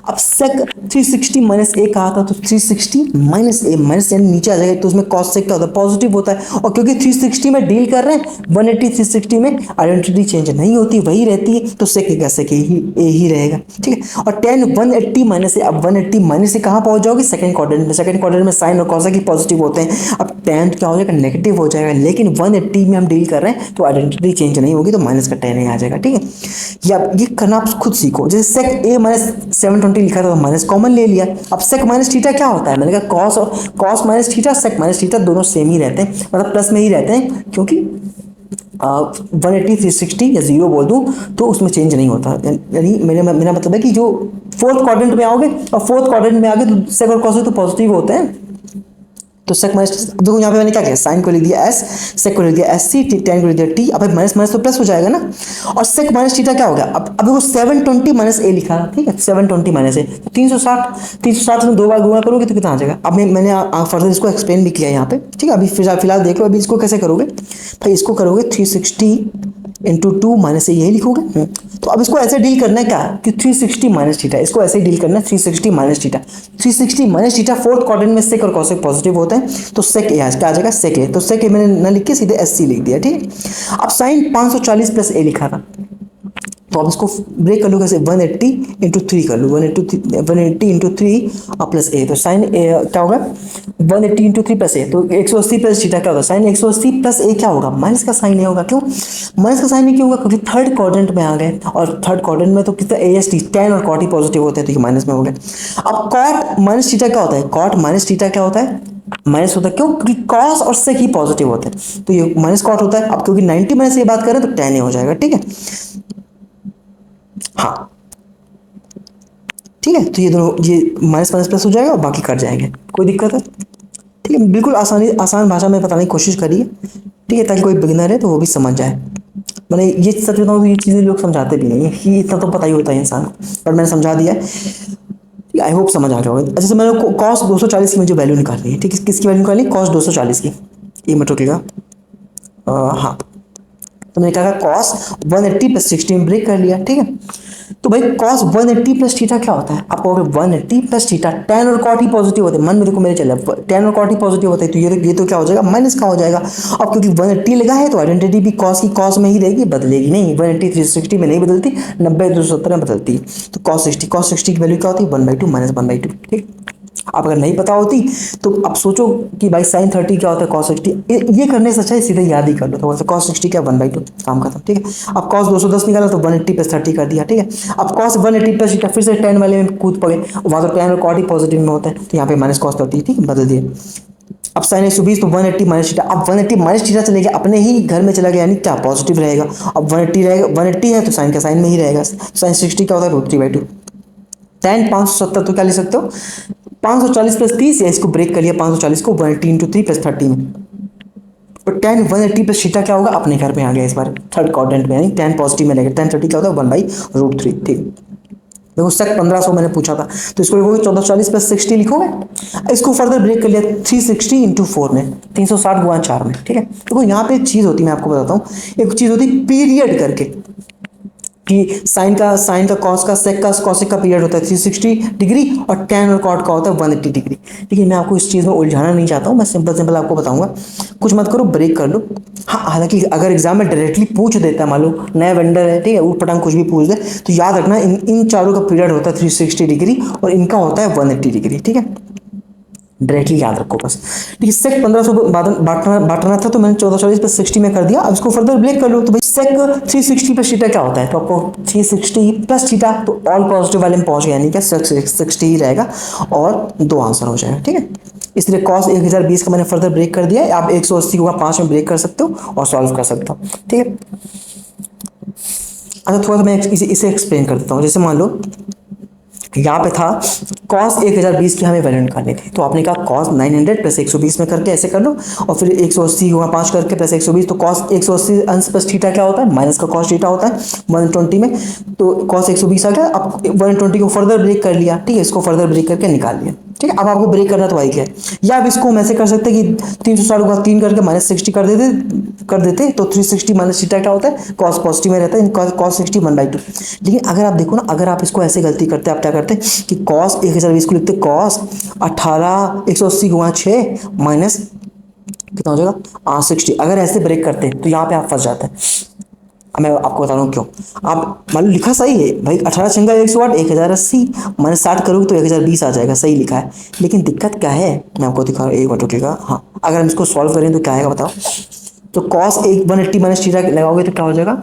अब सेक 360 माइनस ए कहा था तो 360 माइनस ए माइनस यानी नीचे आ जाएगा, तो उसमें कॉस सेक क्या होता है, पॉजिटिव होता है। और क्योंकि 360 में डील कर रहे हैं 180 360 में आइडेंटिटी चेंज नहीं होती, वही रहती है, तो सेक का सेक ए ही रहेगा, ठीक है। और tan 180 माइनस ए, अब 180 माइनस ए कहाँ पहुंच जाओगे, सेकंड क्वाड्रेंट में। सेकंड क्वाड्रेंट में साइन और कॉसेक ही पॉजिटिव होते हैं। अब tan क्या हो जाएगा, नेगेटिव हो जाएगा, लेकिन 180 में हम डील कर रहे हैं तो आइडेंटिटी चेंज नहीं होगी, तो माइनस का tan आ जाएगा, ठीक है। या ये करना आप खुद सीखो। जैसे सेक ए माइनस 720 लिखा था तो माइनस कॉमन ले लिया। अब सेक माइनस थीटा क्या होता है, मैंने कहा कॉस और cos minus theta, sec minus theta दोनों सेम ही रहते हैं, मतलब प्लस में ही रहते हैं, क्योंकि 180 360 या जीरो बोल दूं तो उसमें चेंज नहीं होता। यानी मेरा मतलब है कि जो फोर्थ क्वाड्रेंट में आओगे और फोर्थ क्वाड्रेंट में आगे तो सेक और कॉस तो पॉजिटिव होते हैं। तो सेक माइनस, देखो यहाँ पे मैंने क्या किया, साइन को लिख दिया एस, सेक को लिख दिया एस सी, tan को लिख दिया टी। अब माइनस माइनस तो प्लस हो जाएगा ना। और सेक माइनस थीटा क्या हो गया, अब वो 720 माइनस ए लिखा था, ठीक है, 720 माइनस ए तो 360 में 2 बार गुणा करोगे तो कितना आ जाएगा। अब मैंने फर्दर इसको एक्सप्लेन भी किया यहाँ पे, ठीक है। अभी फिलहाल देख लो, अभी इसको कैसे करोगे भाई, इसको करोगे 360 इंटू 2 माइनस यही लिखोगे। तो अब इसको ऐसे डील करना है क्या कि 360 माइनस थीटा, इसको ऐसे ही डील करना है 360 minus theta. 360 minus theta fourth quadrant में सेक और कॉसेक पॉजिटिव होते हैं, तो सेक ए क्या आ जाएगा, सेक ए। तो सेक ए मैंने न लिख के सीधे एस सी लिख दिया, ठीक है। अब साइन 540 प्लस ए लिखा था, तो आप इसको ब्रेक कर लो कैसे, 180 इंटू 3 कर लो, 180 इंटू 3 प्लस ए, तो साइन क्या होगा 180 इंटू 3 प्लस ए, तो 180 प्लस थीटा क्या होगा, साइन 180 प्लस ए क्या होगा, माइनस का साइन नहीं होगा। क्यों माइनस का साइन नहीं क्यों होगा, क्योंकि थर्ड क्वाड्रेंट में आ गए, और थर्ड क्वाड्रेंट में तो कितना ए एस टी tan और कॉट ही पॉजिटिव होते हैं, तो ये माइनस में हो गए। अब कॉट माइनस थीटा क्या होता है, कॉट माइनस थीटा क्या होता है, माइनस होता है। क्यों, क्योंकि कॉस और सेक ही पॉजिटिव होते हैं, तो ये माइनस कॉट होता है। अब क्योंकि 90 माइनस ये बात करें तो tan हो जाएगा, ठीक है। हाँ ठीक है, तो ये दोनों ये माइनस माइनस प्लस हो जाएगा और बाकी कट जाएंगे, कोई दिक्कत है, ठीक है। बिल्कुल आसान भाषा में बताने की कोशिश करिए, ठीक है, ताकि कोई बिगिनर है तो वो भी समझ जाए। मैंने ये सच बताऊँ तो ये चीज़ें लोग समझाते भी नहीं है, कि इतना तो पता ही होता है इंसान को, पर मैंने समझा दिया है, आई होप समझ आ गया होगा। अच्छा, मैंने कॉस 240 की मुझे वैल्यू निकालनी है, ठीक है, किसकी वैल्यू निकालनी है, कॉस 240 की, ये मत रुकिएगा। हाँ, तो मैंने क्या कहा कॉस 180 प्लस 60 में ब्रेक कर लिया, ठीक है। तो भाई कॉस 180 प्लस थीटा क्या होता है, आप कहोगे 180 प्लस थीटा, tan और कॉट ही पॉजिटिव होते हैं, मन में देखो मेरे चले tan और कॉट ही पॉजिटिव होते हैं, तो ये तो क्या हो जाएगा, माइनस का हो जाएगा। अब क्योंकि 180 लगा है तो आइडेंटिटी भी कॉस की कॉस में ही रहेगी, बदलेगी नहीं, 180 360 में नहीं बदलती, 90 270 में बदलती है। तो कॉस 60 की वैल्यू क्या होती है, 1/2 माइनस 1/2, ठीक। आप अगर नहीं पता होती तो अब सोचो कि भाई साइन 30 क्या होता है, कॉस 60, ये करने से अच्छा है सीधे याद ही कर लो, तो कॉस 60 क्या 1/2, काम खत्म, ठीक है। अब कॉस 210 निकाला तो 180 प्लस 30 कर दिया, ठीक है। अब कॉस 180 प्लस थीटा, फिर से tan वाले में कूद पड़े, वहाँ तो tan और कॉट ही पॉजिटिव में होता है, तो यहाँ पे माइनस कॉस 30, ठीक है, बदल दिए। अब साइन 120 तो 180 माइनस थीटा, अब 180 माइनस थीटा चले गया, अपने ही घर में चला गया, यानी क्या पॉजिटिव रहेगा। अब 180 रहेगा, 180 है तो साइन का साइन में ही रहेगा, साइन 60 क्या होता है, √3/2। tan 570 तो क्या ले सकते हो, 540 प्लस 30, या इसको ब्रेक कर लिया 540 को 180 इंटू 3 प्लस 30 में, तो tan 180 प्लस थीटा क्या होगा, अपने घर में आ गया इस बार थर्ड क्वाड्रेंट में, यानी tan पॉजिटिव में रहेगा, tan 30 क्या होता है 1/√3, ठीक। देखो सेक 1500 मैंने पूछा था, तो इसको लिखोगे 1440 प्लस 60 लिखोगे, इसको फर्दर ब्रेक कर लिया 360 इंटू 4 में, 360 गुणा 4 में, ठीक है। देखो यहाँ पे एक चीज़ होती है, मैं आपको बताता हूँ, एक चीज़ होती है पीरियड करके, कि साइन का कॉस का सेक का कॉसेक का पीरियड होता है 360 डिग्री, और tan और कॉट का होता है 180 डिग्री। लेकिन मैं आपको इस चीज़ में उलझाना नहीं चाहता हूँ, मैं सिंपल आपको बताऊंगा, कुछ मत करो, ब्रेक कर लो। हाँ, हालांकि अगर एग्जाम में डायरेक्टली पूछ देता है, मान लो नया वेंडर है, ठीक है, ऊट पटांग कुछ भी पूछ दे, तो याद रखना इन चारों का पीरियड होता है 360 डिग्री और इनका होता है 180 डिग्री, ठीक है, डायरेक्टली याद रखो बस। ठीक है, सेक 1500 बांटना था, तो मैंने 1440 प्लस 60 में कर दिया। अब इसको फर्दर ब्रेक कर लो, तो भाई सेक 360 प्लस थीटा क्या होता है, तो आपको 360 प्लस थीटा, तो ऑल पॉजिटिव वाले में पहुंच गया, यानी क्या सेक 60 ही रहेगा, और 2 आंसर हो जाएगा, ठीक है। इसलिए कॉस 1020 का मैंने फर्दर ब्रेक कर दिया, आप 180 को 5 में ब्रेक कर सकते हो और सॉल्व कर सकते हो, ठीक है। अच्छा, थोड़ा सा मैं इसे एक्सप्लेन कर देता हूँ। जैसे मान लो यहाँ पे था कॉस 1020 की हमें वैल्यू निकालनी थी, तो आपने कहा कॉस 900 प्लस 120 में करके ऐसे कर लो, और फिर 180 होगा 5 करके प्लस 120, तो कॉस 180 अंश प्लस थीटा क्या होता है, माइनस का कॉस थीटा होता है 120 में, तो कॉस 120 आ गया। अब 120 को फर्दर ब्रेक कर लिया, ठीक है, इसको फर्दर ब्रेक करके निकाल लिया, ठीक है। अब आपको ब्रेक करना तो आई क्या है, या अब इसको हम ऐसे कर सकते हैं कि 360 को 3 करके -60 कर देते तो 360 माइनस थीटा क्या होता है, कॉस पॉजिटिव में रहता है, कॉस 60 1/2। लेकिन अगर आप देखो ना, अगर आप इसको ऐसे गलती करते आप क्या करते कि कॉस 1020 को लिखते कॉस 18 180 गुणा 6 माइनस कितना हो जाएगा 60। अगर ऐसे ब्रेक करते तो यहाँ पे आप फंस जाते हैं। अब मैं आपको बता रहा हूँ क्यों। आप मान लो लिखा सही है भाई, 18 छंगा 108 1080 माइनस 60 करोगे तो 1020 आ जाएगा, सही लिखा है। लेकिन दिक्कत क्या है, मैं आपको दिखा रहा हूँ, एक बार रुकिएगा। हाँ, अगर हम इसको सॉल्व करें तो क्या आएगा बताओ। तो कॉस 180 माइनस थीटा लगाओगे तो क्या हो जाएगा,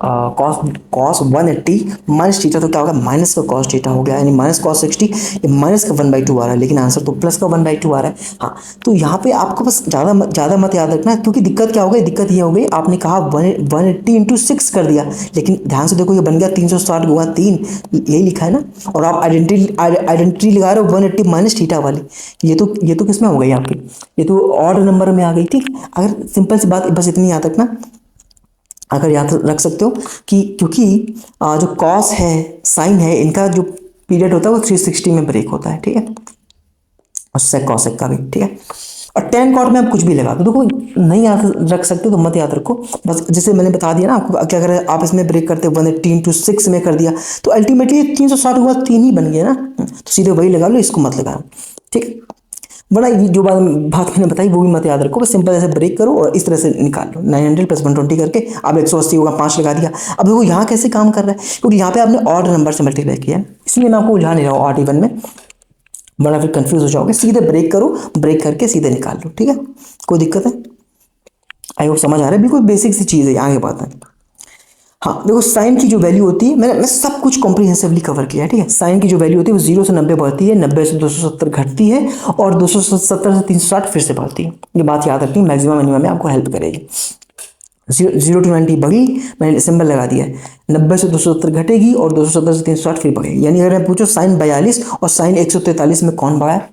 कॉस कॉस 180 माइनस थीटा तो क्या होगा, माइनस का कॉस थीटा हो गया, यानी माइनस कॉस 60, ये माइनस का 1/2 आ रहा है, लेकिन आंसर तो प्लस का 1/2 आ रहा है। हाँ, तो यहाँ पे आपको बस ज़्यादा मत याद रखना है, क्योंकि दिक्कत क्या हो गई, दिक्कत ये हो गई आपने कहा 180 इंटू 6 कर दिया, लेकिन ध्यान से देखो ये बन गया 360 गुणा 3, यही लिखा है ना। और आप आइडेंटिटी लगा रहे हो 180 माइनस थीटा वाली, ये तो किस में हो गई आपकी, ये तो ऑड नंबर में आ गई, ठीक। अगर सिंपल सी बात बस इतनी याद रखना, अगर याद रख सकते हो कि क्योंकि जो कॉस है साइन है, इनका जो पीरियड होता है वो 360 में ब्रेक होता है, ठीक है, और सेक कॉसेक का भी, ठीक है। और टेन कॉट में आप कुछ भी लगा दो, देखो नहीं याद रख सकते तो मत याद रखो, बस जैसे मैंने बता दिया ना आपको कि अगर आप इसमें ब्रेक करते 180 इंटू 6 में कर दिया तो अल्टीमेटली 360 के बाद 3 ही बन गया ना, तो सीधे वही लगा लो, इसको मत लगाना, ठीक है। बड़ा ये जो बात मैंने बताई वो भी मत याद रखो, बस सिंपल ऐसे ब्रेक करो और इस तरह से निकाल लो 900 प्लस 120 करके। अब 180 होगा 5 लगा दिया। अब देखो यहाँ कैसे काम कर रहा है, क्योंकि यहाँ पे आपने ऑड नंबर से मल्टीप्लाई किया है, इसलिए मैं आपको उलझा नहीं रहा हूँ ऑड इवन में, बड़ा फिर कंफ्यूज हो जाओगे। सीधे ब्रेक करो, ब्रेक करके सीधे निकाल लो, ठीक है, कोई दिक्कत है। आई होप समझ आ रहा है, बिल्कुल बेसिक सी चीज़ है, आगे बात है। हाँ देखो, साइन की जो वैल्यू होती है, मैं सब कुछ कॉम्प्रिहेंसिवली कवर किया है, ठीक है। साइन की जो वैल्यू होती है वो 0 से 90 बढ़ती है, 90 से 270 घटती है, और 270 से 360 फिर से बढ़ती है। ये बात याद रखनी, मैक्सिमम मिनिमम में आपको हेल्प करेगी। 0 to 90 बढ़ी, मैंने सिंबल लगा दिया है, 90 से 270 घटेगी और 270 से 360 फिर बढ़ेगी। यानी अगर मैं पूछो साइन 42 और साइन 143 में कौन बढ़ा है,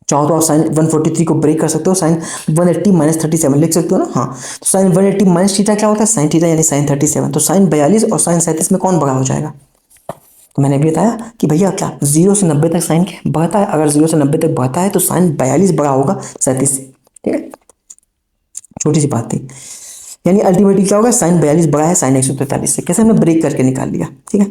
चाहो तो आप साइन 143 को ब्रेक कर सकते हो, साइन 180 माइनस 37 लिख सकते हो ना। हाँ, तो साइन 180 माइनस थीटा क्या होता है, साइन थीटा, यानी साइन 37। तो साइन 42 और साइन 37 में कौन बड़ा हो जाएगा, तो मैंने भी बताया कि भैया क्या 0 से 90 तक साइन बढ़ता है, अगर 0 से 90 तक बढ़ता है तो साइन 42 बड़ा होगा 37 से, ठीक है, छोटी सी बात थी। यानी अल्टीमेटली क्या होगा, साइन 42 बड़ा है साइन 143 से। कैसे हमने ब्रेक करके निकाल लिया, ठीक है।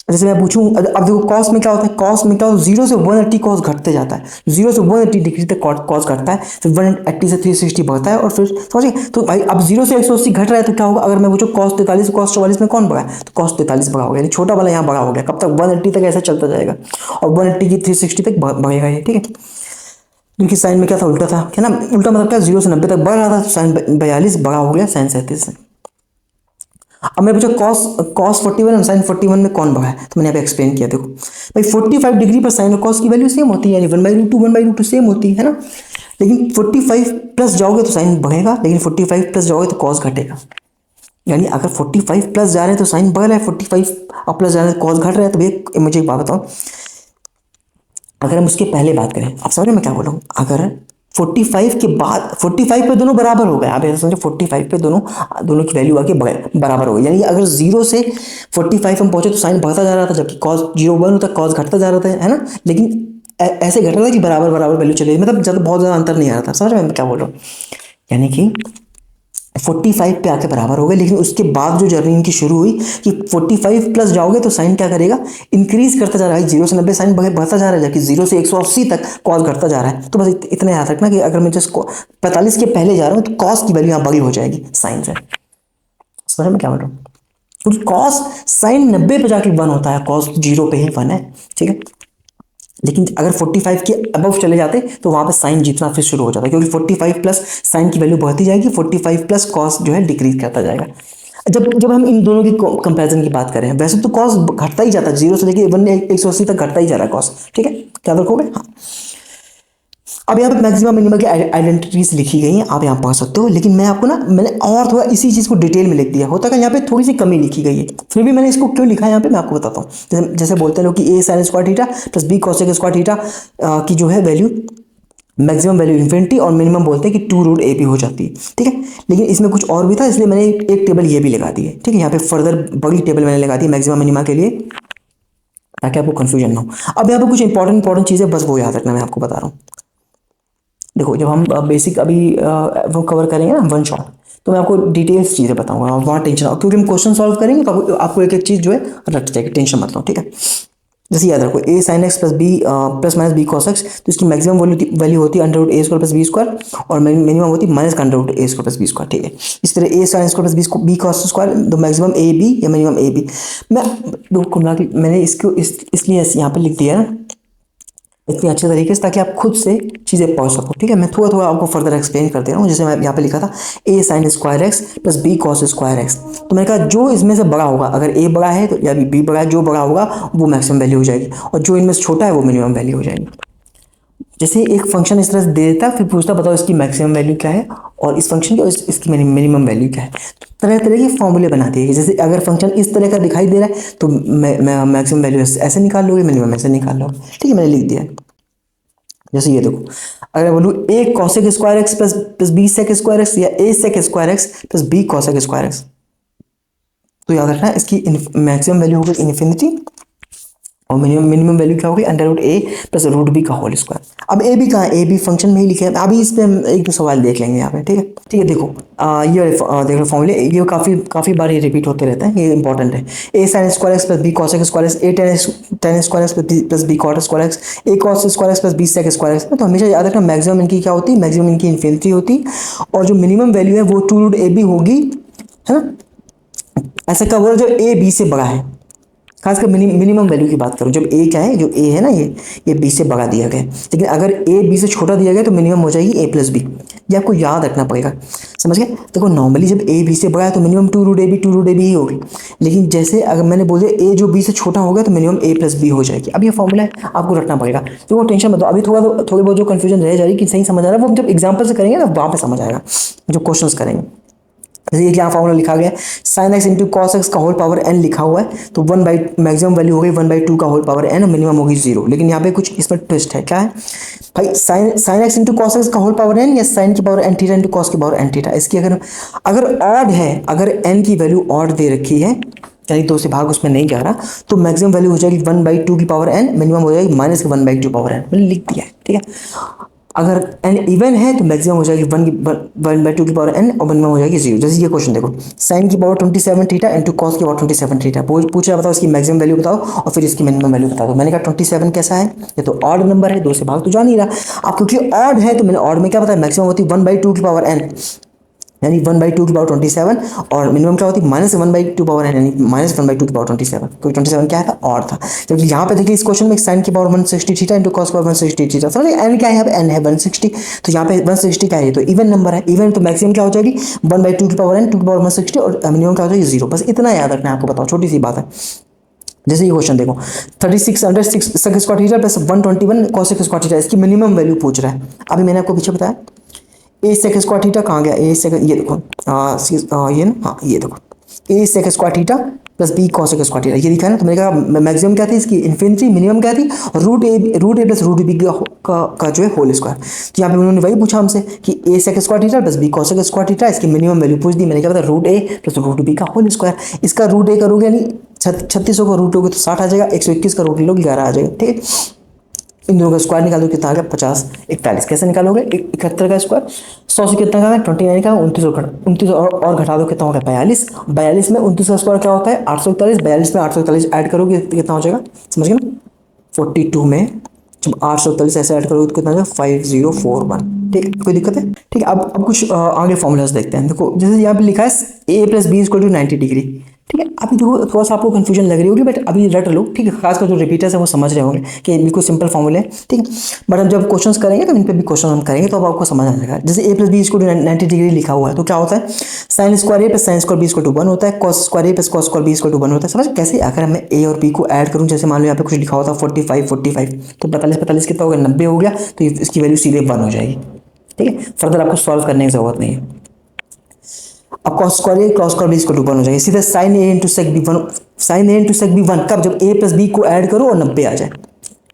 जैसे मैं पूछूं, अब देखो कॉस में क्या होता है, कॉस में क्या होता है, 0 से 180 कॉस घटते जाता है, 0 से 180 डिग्री तक कॉस घटता है, फिर 180 से 360 बढ़ता है, और फिर समझिए। तो भाई अब 0 से 180 घट रहा है तो क्या होगा, अगर मैं पूछूं कॉस 43 कॉस 44 में कौन बढ़ा है, तो कॉस 43 बड़ा हो गया, यानी छोटा वाला यहाँ बड़ा हो गया। कब तक, 180 तक ऐसा चलता जाएगा, और 180 की 360 तक बढ़ेगा ये, ठीक है। क्योंकि साइन में क्या था, उल्टा था, क्या ना, उल्टा मतलब क्या, 0 से 90 तक बढ़ रहा था, तो साइन 42 बड़ा हो गया साइन 37 से। अब मैं पूछा कॉस 41 और साइन 41 में कौन बड़ा है, तो मैंने यहाँ पे एक्सप्लेन किया। देखो भाई 45 डिग्री पर साइन और कॉस की वैल्यू सेम होती है, यानी 1/√2 सेम होती है ना। लेकिन 45 प्लस जाओगे तो साइन बढ़ेगा, लेकिन 45 प्लस जाओगे तो कॉस घटेगा। यानी अगर 45 प्लस जा रहे हैं तो साइन बढ़ रहा है, 45 और प्लस जा रहे हैं तो कॉस घट रहा है। तो भैया मुझे एक बात बताओ, अगर हम उसके पहले बात करें, आप समझ रहे मैं क्या बोल रहा हूँ, अगर 45 के बाद 45 पे दोनों बराबर हो गए, आप ऐसा समझो 45 पे दोनों की वैल्यू आके बराबर हो गई। यानी अगर 0 से 45 हम पहुंचे तो साइन बढ़ता जा रहा था, जबकि कॉस 0 1 होता कॉस घटता जा रहा था, है ना। लेकिन ऐसे घट रहा था कि बराबर बराबर वैल्यू चले, मतलब ज़्यादा बहुत ज़्यादा अंतर नहीं आ रहा था। समझ रहे मैं क्या बोल रहा हूँ, यानी कि 45 पे आके बराबर हो गए। लेकिन उसके बाद जो जर्नी इनकी शुरू हुई कि 45 प्लस जाओगे तो साइन क्या करेगा, इंक्रीज करता जा रहा है, 0 से 90 साइन बढ़ता जा रहा है, जबकि 0 से 180 तक कॉस घटता जा रहा है। तो बस इतना याद रखना कि अगर मैं जस्ट 45 के पहले जा रहा हूँ तो कॉस की वैल्यू यहाँ बड़ी हो जाएगी साइन से। समझ में क्या बोल रहा हूँ, क्योंकि कॉस साइन 90 पे जाके 1 होता है, कॉस 0 पे ही 1 है, ठीक है। लेकिन अगर 45 के अबव चले जाते तो वहां पे साइन जीतना फिर शुरू हो जाता है, क्योंकि 45 प्लस साइन की वैल्यू बढ़ती जाएगी, 45 प्लस कॉस जो है डिक्रीज करता जाएगा। जब हम इन दोनों की कंपैरिजन की बात करें, वैसे तो कॉस घटता ही जाता है, 0 से लेके 180 तक घटता ही जा रहा है कॉस, ठीक है, क्या रखोगे। हाँ, अब यहाँ पे मैक्सिमम मिनिमम की आइडेंटिटीज लिखी गई हैं, आप यहाँ पढ़ सकते हो, लेकिन मैं आपको ना मैंने और थोड़ा इसी चीज़ को डिटेल में लिख दिया होता है, यहाँ पे थोड़ी सी कमी लिखी गई है, फिर भी मैंने इसको क्यों लिखा है यहाँ पे मैं आपको बताता हूँ। जैसे बोलते हैं लोग कि A sine square theta plus B cosec square theta की जो है वैल्यू, मैक्सिमम वैल्यू इन्फिनिटी और मिनिमम बोलते हैं कि 2√a भी हो जाती है, ठीक है। लेकिन इसमें कुछ और भी था, इसलिए मैंने एक टेबल ये भी लगा दी है, ठीक है। यहाँ पे फर्दर बड़ी टेबल मैंने लगा दी मैक्सिमम मिनिमा के लिए, ताकि आपको कंफ्यूजन ना हो। अब यहाँ पे कुछ इंपॉर्टेंट चीज़ें बस वो याद रखना, मैं आपको बता रहा हूँ। देखो जब हम बेसिक अभी वो कवर करेंगे ना वन शॉट, तो मैं आपको डिटेल्स चीज़ें बताऊंगा, वहाँ टेंशन, क्योंकि हम क्वेश्चन सॉल्व करेंगे तो आपको एक एक चीज़ जो है रट जाएगी, टेंशन मत लो, ठीक है। जैसे याद रखो a sine x plus b plus minus b cos x, तो इसकी मैक्सिमम वैल्यू होती है under root a square plus b square, और मिनिमम होती है माइनस का under root a square plus b square, ठीक है। इस तरह a sine square plus b cos square, तो मैक्सिमम ए बी या मिनिमम ए बी। मैंने इसको इसलिए यहाँ पे लिख दिया ना इतनी अच्छे तरीके से, ताकि आप खुद से चीज़ें पढ़ सको, ठीक है। मैं थोड़ा थोड़ा आपको फर्दर एक्सप्लेन कर दे रहा हूँ। जैसे मैं यहाँ पे लिखा था a sine square x plus b cos square x, तो मैंने कहा जो इसमें से बड़ा होगा, अगर ए बड़ा है तो या बी बड़ा है, जो बड़ा होगा वो मैक्सिमम वैल्यू हो जाएगी, और जो इनमें से छोटा है वो मिनिमम वैल्यू हो जाएगी। जैसे एक फंक्शन इस तरह से दे देता है, फिर पूछता बताओ इसकी मैक्सिमम वैल्यू क्या है और इस फंक्शन की और इसकी मिनिमम वैल्यू क्या है। तरह तरह के फॉर्मूले बनाती है, जैसे अगर फंक्शन इस तरह का दिखाई दे रहा है तो मैक्सिमम वैल्यू ऐसे निकाल लोगे, मिनिमम ऐसे निकाल लोगे, ठीक है। मैंने लिख दिया। जैसे ये देखो, अगर मैं बोलूँ a cosec square x plus b sec square x, या a sec square x plus B cosec square x, तो याद रखना इसकी मैक्सिमम वैल्यू होगी इन्फिनिटी, और मिनिमम वैल्यू क्या होगी under root a plus root b का होल स्क्वायर। अब ए बी कहाँ है, ए बी फंक्शन में ही लिखे हैं, अभी इस पे हम एक दो सवाल देख लेंगे यहाँ पे, ठीक है। ठीक है, देखो ये देख लो फॉर्मूले, ये काफ़ी बार ये रिपीट होते रहते हैं, ये इंपॉर्टेंट है। A sine square x plus B cosec square x, a tan square x plus b cot square x, a cos square x plus b sec square x. तो हमेशा याद रखना मैक्सिमम इनकी क्या होती है, मैक्सिमम इनकी इन्फिनिटी होती, और जो मिनिमम वैल्यू है वो 2√a भी होगी, है ना। ऐसा कब होगा जब ए बी से बड़ा है, खासकर मिनिमम वैल्यू की बात करूं, जब ए क्या है, जो ए है ना ये बी से बड़ा दिया गया है। लेकिन अगर ए बी से छोटा दिया गया तो मिनिमम हो जाएगी ए प्लस बी, ये आपको याद रखना पड़ेगा, समझ गए। देखो नॉर्मली जब ए बी से बड़ा है तो मिनिमम 2√a भी ही होगी, लेकिन जैसे अगर मैंने बोल दिया ए जो बी से छोटा होगा तो मिनिमम ए प्लस बी हो जाएगी। अब ये फॉर्मूला है, आपको रखना पड़ेगा, तो वो टेंशन मत दो। अभी थोड़ी बहुत जो कन्फ्यूजन रह जा रही कि सही समझ आ रहा है, वो हम जब एग्जाम्पल से करेंगे ना वहाँ पे समझ आएगा, जो क्वेश्चन करेंगे। जैसे ये क्या फॉर्मूला लिखा गया है, sine x into cos x का होल पावर n लिखा हुआ है, तो मैक्सिमम वैल्यू हो गई 1/2 का होल पावर n, और मिनिमम होगी 0। लेकिन यहाँ पे कुछ इसमें ट्विस्ट है, क्या है भाई, sine x into cos x का होल पावर n या साइन की power n theta into cos की पावर n थीटा। इसकी अगर ऑड है, अगर n की वैल्यू ऑड दे रखी है, यानी 2 से भाग उसमें नहीं जा रहा, तो मैक्सिमम वैल्यू हो जाएगी 1/2 की पावर n, मिनिमम हो जाएगी -1/2 पावर n। मैंने लिख दिया है, ठीक है। अगर n इवन है तो मैक्सिमम हो जाएगी 1/2 की पावर n, और मिनिमम हो जाएगी 0। जैसे ये क्वेश्चन देखो, साइन की पावर 27 थीटा इंटू कॉस की पावर 27 थीटा, पूछ रहा बताओ इसकी मैक्सिमम वैल्यू बताओ और फिर इसकी मिनिमम वैल्यू बता दो। मैंने कहा 27 कैसा है, ये तो ऑड नंबर है, 2 से भाग तो जा नहीं रहा। आप क्योंकि ऑड है तो मैंने ऑड में क्या बताया, मैक्सिमम होती है 1/2 की पावर n, यानी 1/2 की पावर 27, और मिनिमम क्या होती है -1/2 पावर n, यानी -1/2 की पावर 27, क्योंकि 27 क्या था, और था। जबकि यहाँ पे देखिए इस क्वेश्चन में साइन की पावर 160 थीटा इंटू कॉस की पावर 160 थीटा, समझ n क्या है, यहाँ पे n है 160, तो यहाँ पे 160 क्या है, तो इवन नंबर है, इवन तो मैक्सिमम क्या हो जाएगी 1/2 की पावर n, 2 की पावर 160, और मिनिमम क्या हो जाएगी 0। बस इतना याद रखना है आपको, बताओ छोटी सी बात है। जैसे ये क्वेश्चन देखो, 36 under sec square theta plus 121 cosec square theta, इसकी मिनिमम वैल्यू पूछ रहा है। अभी मैंने आपको पीछे बताया ए सेक स्क्वायर थीटा कहाँ गया, ए सेक, ये देखो ये ना, हाँ ये देखो a sec square theta plus B cosec square theta, ये दिखा है ना। तो मैंने कहा मैक्सिमम क्या थी इसकी, इन्फिनिटी, मिनिमम क्या थी, root a plus root b का जो है होल स्क्वायर। तो यहाँ पे उन्होंने वही पूछा हमसे कि a sec square theta plus B cosec square theta, इसकी मिनिमम वैल्यू पूछ दी। मैंने क्या बताया, root a plus root b का होल स्क्वायर। इसका रूट ए करोगे यानी 3600 का रूट लोगे तो 60 आ जाएगा, 121 का रूट लोगे 11 आ जाएगा, ठीक है। इन दोनों का स्क्वायर निकाल दो, कितना आ गया 50 41। कैसे निकालोगे, 71 का स्क्वायर 100 से कितना का 29 का 29 और घटा दो, कितना हो गया 42। 42 में 29 का स्क्वायर क्या होता है 841, 42 में 841 ऐड करोगे कितना हो जाएगा, समझ गए ना। 42 में जब 841 ऐसे ऐड करोगे तो कितना हो जाएगा 5041, ठीक है, कोई दिक्कत है, ठीक है। अब कुछ आगे फॉर्मूलाज देखते हैं। देखो जैसे यहाँ पे लिखा है a plus B equal to 90 degree, ठीक है। अभी देखो थोड़ा सा आपको कंफ्यूजन लग रही होगी, बट अभी रट लो, ठीक है। खासकर जो रिपीटर्स है वो समझ रहे होंगे कि बिल्कुल सिंपल फॉर्मूले है, ठीक है। बट हम जब क्वेश्चंस करेंगे तो इन पे भी क्वेश्चन हम करेंगे तो अब आपको समझ आ जाएगा। जैसे a plus B equal to 90 degree लिखा हुआ है तो क्या होता है, sine square a plus sine square B equal to 1 होता है, cos square a plus cos square B equal to 1 होता है। समझ कैसे, अगर मैं ए और बी को ऐड करूँ, जैसे मान लो यहाँ पे कुछ लिखा होता है 45 45, तो 45 45 कितना होगा, 90 हो गया, तो इसकी वैल्यू सीधे 1 हो जाएगी, ठीक है। फर्दर आपको सॉल्व करने की जरूरत नहीं है। अब cos square A cos square B equal to 1 हो जाएगा। इसी तरह sine A into sec B 1, sine A into sec B 1 कब, जब ए प्लस बी को ऐड करो और 90 आ जाए।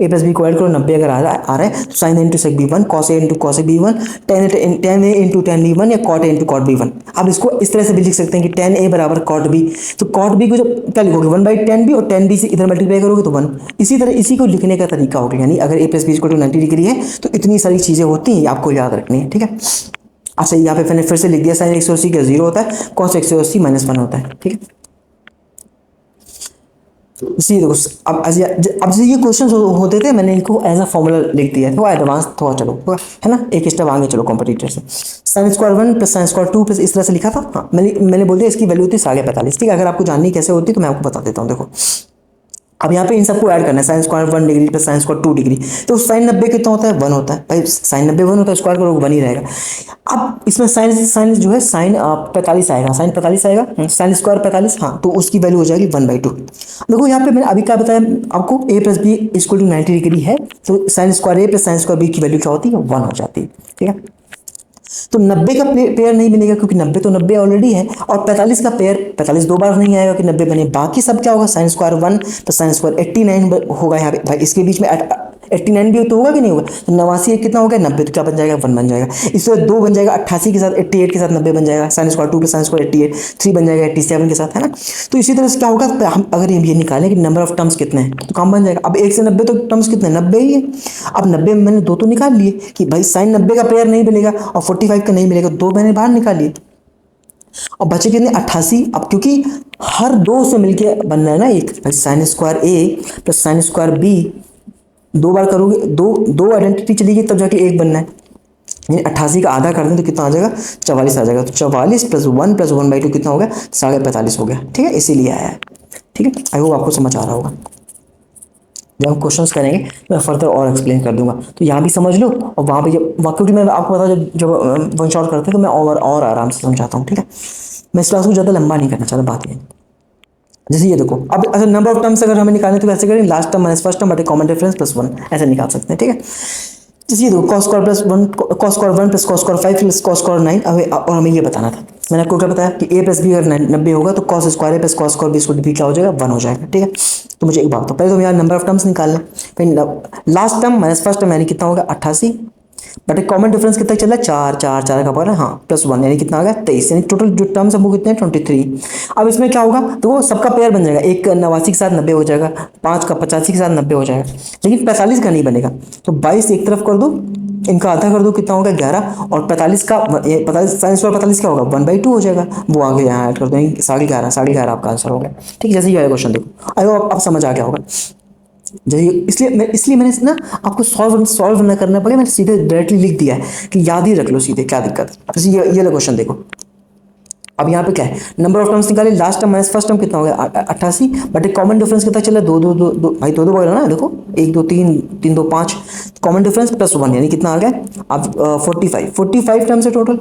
ए प्लस बी को ऐड करो 90 अगर आ रहा है तो sine A into sec B 1, cos A into cos B 1, tan A into tan B 1 या cot A into cot B 1। अब इसको इस तरह से भी लिख सकते हैं कि टेन ए बराबर कॉट बी, तो कॉट बी को जब क्या लिखोगे 1/10 बी, और टेन बी से इधर मल्टीप्लाई करोगे तो 1। इसी तरह इसी को लिखने का तरीका होगा, यानी अगर a plus B equal to 90 degree है तो इतनी सारी चीज़ें होती हैं, आपको याद रखनी है, ठीक है। अच्छा यहाँ पे मैंने फिर से लिख दिया, साइन 180 का 0 होता है, कॉस 180 -1 होता है, ठीक है। इसी देखो अब जैसे ये क्वेश्चन होते थे, मैंने इनको एज अ फॉर्मूला लिख दिया थोड़ा एडवांस, थोड़ा चलो है ना, एक स्टेप आगे चलो कॉम्पिटिटर से। Sine square 1 plus sine square 2 plus इस तरह से लिखा था, हाँ मैंने बोल दिया इसकी वैल्यू होती है 45.5, ठीक है। अगर आपको जाननी कैसे होती तो मैं आपको बता देता हूँ। देखो अब यहाँ पे इन सबको ऐड करना है, sine square 1 degree plus sine square 2 degree, तो साइन 90 कितना होता है, 1 होता है भाई, साइन 90 1 होता है, स्क्वायर करोगे 1 ही रहेगा। अब इसमें साइन साइन जो है साइन 45 आएगा, साइन 45 आएगा, साइन स्क्वायर 45, हाँ तो उसकी वैल्यू हो जाएगी 1/2। देखो यहाँ पे मैंने अभी क्या बताया आपको, a plus B equal to 90 degree है, तो sine square a plus sine square b की वैल्यू क्या होती है, 1 हो जाती है, ठीक है। तो 90 का पेयर नहीं मिलेगा क्योंकि 90 तो 90 ऑलरेडी है, और 45 का पेयर 45 दो बार नहीं आएगा कि 90 बने, बाकी सब क्या होगा, साइन स्क्वायर 1 तो साइन स्क्वायर 89 होगा यहाँ पे भाई, इसके बीच में 89 भी तो होगा कि नहीं होगा, तो 89 कितना हो गया 90, तो क्या बन जाएगा 1 बन जाएगा। इससे 2 बन जाएगा 88 के साथ, 88 के साथ 90 बन जाएगा, sine square 2 plus sine square 88, 3 बन जाएगा 87 के साथ, है ना। तो इसी तरह से क्या होगा, हम अगर ये निकालें कि नंबर ऑफ टर्म्स कितने हैं तो काम बन जाएगा। अब 1 से 90 तो टर्म्स कितने, 90 ही है। अब 90 में मैंने 2 तो निकाल लिए कि भाई साइन 90 का पेयर नहीं मिलेगा और 45 का नहीं मिलेगा, 2 मैंने बाहर निकाल लिए, और बचे कितने 88। अब क्योंकि हर 2 से मिलके बनना है ना एक, sign square a plus sine square B 2 बार करोगे, दो आइडेंटिटी चलेगी तब जाके एक बनना है, यानी 88 का आधा कर दें तो कितना आ जाएगा 44 आ जाएगा, तो 44 + 1 + 1/2 कितना हो गया 45.5 हो गया, ठीक है, इसीलिए आया है, ठीक है। आई होप आपको समझ आ रहा होगा। जब हम क्वेश्चंस करेंगे मैं फर्दर और एक्सप्लेन कर दूंगा, तो यहाँ भी समझ लो और वहाँ पे जब क्योंकि मैं आपको पता जब वन शॉट करते हैं तो मैं और आराम से समझाता हूँ, ठीक है। मैं इस क्लास को ज़्यादा लंबा नहीं करना चाहता, बात ये जैसे ये देखो। अब अगर नंबर ऑफ टर्म्स अगर हमें निकालने तो कैसे करें, last term minus first term बटे कॉमन डिफरेंस +1 ऐसे निकाल सकते हैं, ठीक है। जैसे ये देखो cos square cos square 1 + cos square 5 + cos square 9, और हमें ये बताना था, मैंने आपको क्या बताया कि a + b अगर 90 होगा तो cos square a + cos square b क्या हो जाएगा 1 हो जाएगा, ठीक है। तो मुझे एक बात तो पहले तो यहाँ नंबर ऑफ टर्म्स निकालना, फिर last term minus first term यानी कितना होगा 88 बट कॉमन डिफरेंस कितना चला 4 4 4 का पड़ा, हाँ +1 यानी कितना आ गया 23, यानी टोटल जो टर्म्स है वो कितने 23। अब इसमें क्या होगा, तो वो सबका पेयर बन जाएगा, एक 89 के साथ 90 हो जाएगा, 5 का 85 के साथ 90 हो जाएगा, लेकिन 45 का नहीं बनेगा। तो 22 एक तरफ कर दो, इनका आधा कर दो, कितना होगा 11, और 45 का 45 साइंस और 45 क्या होगा 1/2 हो जाएगा, वो आगे यहाँ ऐड कर दो 11.5 आपका आंसर हो गया, ठीक है। जैसे ये क्वेश्चन देखो, आई होप आप समझ आ गया होगा। इसलिए मैंने ना आपको सॉल्व ना करना पड़े, मैंने सीधे डायरेक्टली लिख दिया है कि याद ही रख लो सीधे, क्या दिक्कत है। जैसे ये क्वेश्चन देखो, अब यहाँ पे क्या है, नंबर ऑफ टर्म्स निकाले, last term minus first term कितना हो गया 88 बट एक कॉमन डिफरेंस कितना चला 2 2 2 2 भाई 2 2 वगैरह ना, देखो 1 2 3 3 2 5 कॉमन डिफरेंस +1 यानी कितना आ गया अब 45 टर्म्स है टोटल।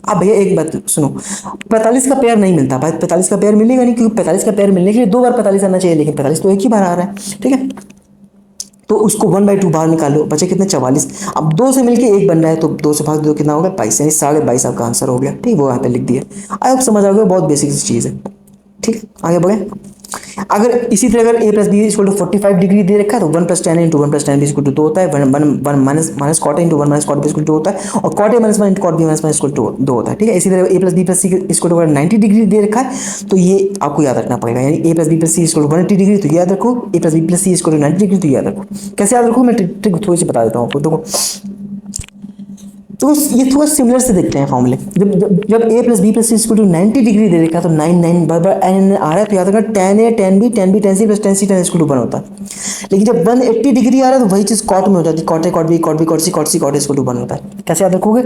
अब भैया एक बात सुनो, 45 का पेयर नहीं मिलता भाई, 45 का पेयर मिलेगा नहीं, क्योंकि 45 का पेयर मिलने के लिए 2 बार 45 आना चाहिए, लेकिन 45 तो एक ही बार आ रहा है, ठीक है। तो उसको 1/2 बाहर निकालो, बचे कितने 44। अब 2 से मिलके 1 बन रहा है तो 2 से भाग दो कितना होगा 22, यानी 22.5 आपका आंसर हो गया, ठीक, वो यहाँ पे लिख दिया। आई होप समझ आ गया, बहुत बेसिक चीज़ है, ठीक है। आगे बढ़े, अगर इसी तरह अगर a + b = 45 डिग्री दे रखा है तो 1 + tan × 1 + tan b = 2 होता है, 1 minus cot a × 1 - cot b = 2 होता है, और cot a - 1 × cot b - 1 = 2 होता है, ठीक है। इसी तरह a + b + c = 90 डिग्री दे रखा है तो ये आपको याद रखना पड़ेगा, यानी a + b + c = 180 डिग्री तो याद रखो, a + b + c = 90 डिग्री तो याद रखो। कैसे याद रखो, मैं ट्रिक थोड़ी सी बता देता हूँ आपको। देखो तो ये थोड़ा सिमिलर से दिखते हैं फॉर्मूले। जब ए plus b plus c equal to 90 degree दे रखा है तो 9 बराबर एन आ रहा है, तो याद रखना tan A tan B tan C plus tan C tan equal to 1 होता है। लेकिन जब 180 डिग्री आ रहा है तो वही चीज़ कॉट में हो जाती है, cot A cot B cot B cot C cot equal to 1 होता है। कैसे याद रखोगे?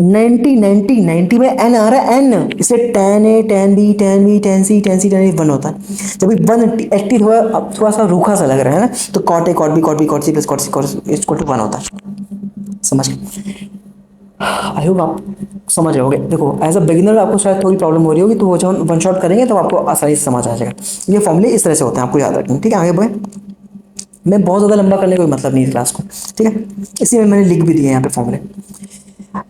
90 में एन आ रहा है, एन इसलिए tan A tan B tan C tan 1 होता है। जब 180 थोड़ा सा रूखा सा लग रहा है ना, तो cot A cot B cot C plus cot equal to 1 होता है। समझ गए? आई होप आप समझ रहे होगे। देखो एज अ बिगिनर आपको शायद थोड़ी प्रॉब्लम हो रही होगी, तो वो जब वन शॉट करेंगे तो आपको आसानी से समझ आ जाएगा। ये फॉर्मूले इस तरह से होते हैं, आपको याद रखना। ठीक है, आगे बढ़े। मैं बहुत ज़्यादा लंबा करने का कोई मतलब नहीं है क्लास को, ठीक है, इसी में मैंने लिख भी दिए यहाँ पे फॉर्मूले।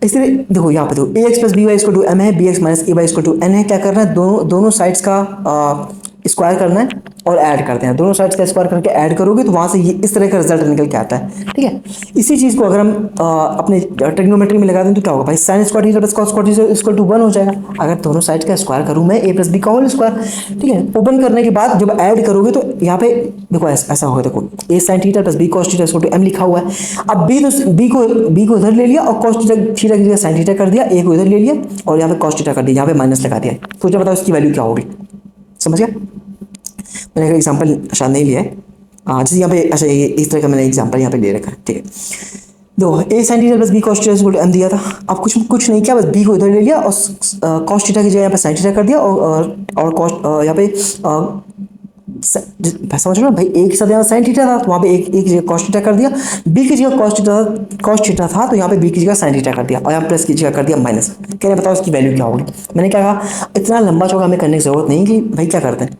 इसलिए देखो यहाँ पे देखो a x plus b y equal to m है, b x minus a y equal to n है। क्या करना है? दोनों साइड्स का स्क्वायर करना है और ऐड करते हैं। दोनों साइड्स का स्क्वायर करके ऐड करोगे तो वहाँ से ये इस तरह का रिजल्ट निकल के आता है। ठीक है, इसी चीज़ को अगर हम अपने ट्रिग्नोमेट्री में लगा दें तो क्या होगा भाई? Sine square theta plus cos square theta equal to 1 हो जाएगा। अगर दोनों साइड का स्क्वायर करूँ मैं, ए प्लस बी का होल स्क्वायर। ठीक है, ओपन करने के बाद जब ऐड करोगे तो यहाँ पे देखो ऐसा होगा। देखो a sine theta plus b cos theta equal to m लिखा हुआ है। अब बी को इधर ले लिया और कॉस थीटा की जगह साइन थीटा कर दिया, ए को इधर ले लिया और यहाँ पे कॉस थीटा कर दिया, यहाँ पे माइनस लगा दिया। तो जब बताओ इसकी वैल्यू क्या होगी? समझ गया? मैंने एक एग्जांपल शायद नहीं लिया है, जैसे यहाँ पे अच्छा ये इस तरह का मैंने एग्जांपल यहाँ पे ले रखा है। ठीक है, दो a sine theta plus b cos theta equal to m दिया था। अब कुछ नहीं किया, बस बी को इधर ले लिया और कॉस थीटा की जगह यहाँ पे साइन थीटा कर दिया और कॉस यहाँ पे समझ लो ना भाई, एक के साथ यहाँ साइन थीटा था तो वहाँ पे एक जगह कॉस थीटा कर दिया, बी की जगह कॉस थीटा था तो यहाँ पे बी की जगह साइन थीटा कर दिया और यहाँ प्लस की जगह कर दिया माइनस। कह रहे बताओ इसकी वैल्यू क्या होगी? मैंने क्या कहा, इतना लंबा चौका हमें करने की जरूरत नहीं कि भाई क्या करते हैं,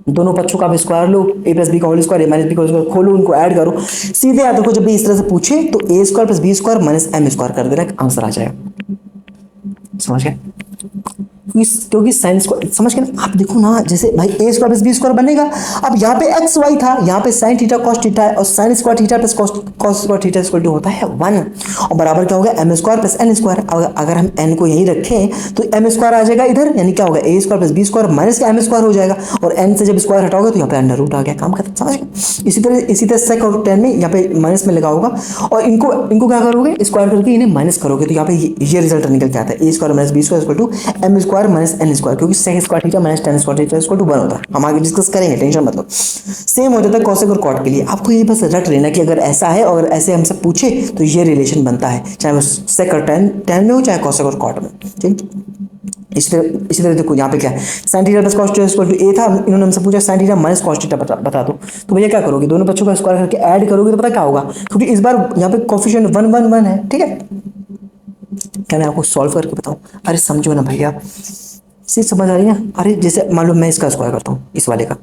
दोनों पक्षों का स्क्वायर लो, ए प्लस बी का होल स्क्वायर ए माइनस बी का होल स्क्वायर खोलो, उनको ऐड करो, सीधे याद रखो जब भी इस तरह से पूछे तो a square plus b square minus m square कर देना, आंसर आ जाएगा। समझ गए? क्योंकि साइन स्क्वायर समझ गए ना आप? देखो ना, जैसे भाई ए स्क्वायर प्लस बी स्क्वायर बनेगा। अब यहाँ पे एक्स वाई था, यहाँ पे साइन थीटा कॉस थीटा है और sine square theta plus cos square theta equal to होता है 1 और बराबर क्या होगा? M square plus N square. अगर हम एन को यही रखें तो एम स्क्वायर आ जाएगा इधर, यानी क्या होगा? A square plus b square minus का एम स्क्वायर हो जाएगा और एन से जब स्क्वायर हटाओगे तो यहाँ पे अंडर रूट आ गया, काम खत्म। समझ गए? इसी तरह सेक और टेन में यहाँ पे माइनस में लगा होगा और इनको क्या करोगे? स्क्वायर करके इन्हें माइनस करोगे तो यहाँ पे ये रिजल्ट निकल के आता है, a square minus B square equal to m square minus n square, क्योंकि sec square theta minus tan square theta equal to 1 होता है। हम आगे डिस्कस करेंगे, टेंशन मत लो। सेम हो जाता है कॉसेक और कॉट के लिए। आपको ये बस रट लेना कि अगर ऐसा है और ऐसे हमसे पूछे तो ये रिलेशन बनता है, चाहे वो सेक और टेन में हो चाहे कॉसेक और कॉट में। ठीक, इसी तरह देखो यहाँ पे क्या है, sine theta plus cos theta equal to a था, इन्होंने हमसे पूछा sine theta minus cos theta बता दो, तो भैया क्या करोगे? दोनों बच्चों का स्क्वायर करके ऐड करोगे तो पता क्या होगा? क्योंकि इस बार यहाँ पे कोफिशिएंट 1 1 1 है। ठीक है, क्या मैं आपको सॉल्व करके बताऊं? अरे समझो ना भैया, चीज समझ आ रही है? अरे जैसे मान लो मैं इसका स्क्वायर करता हूँ, इस वाले का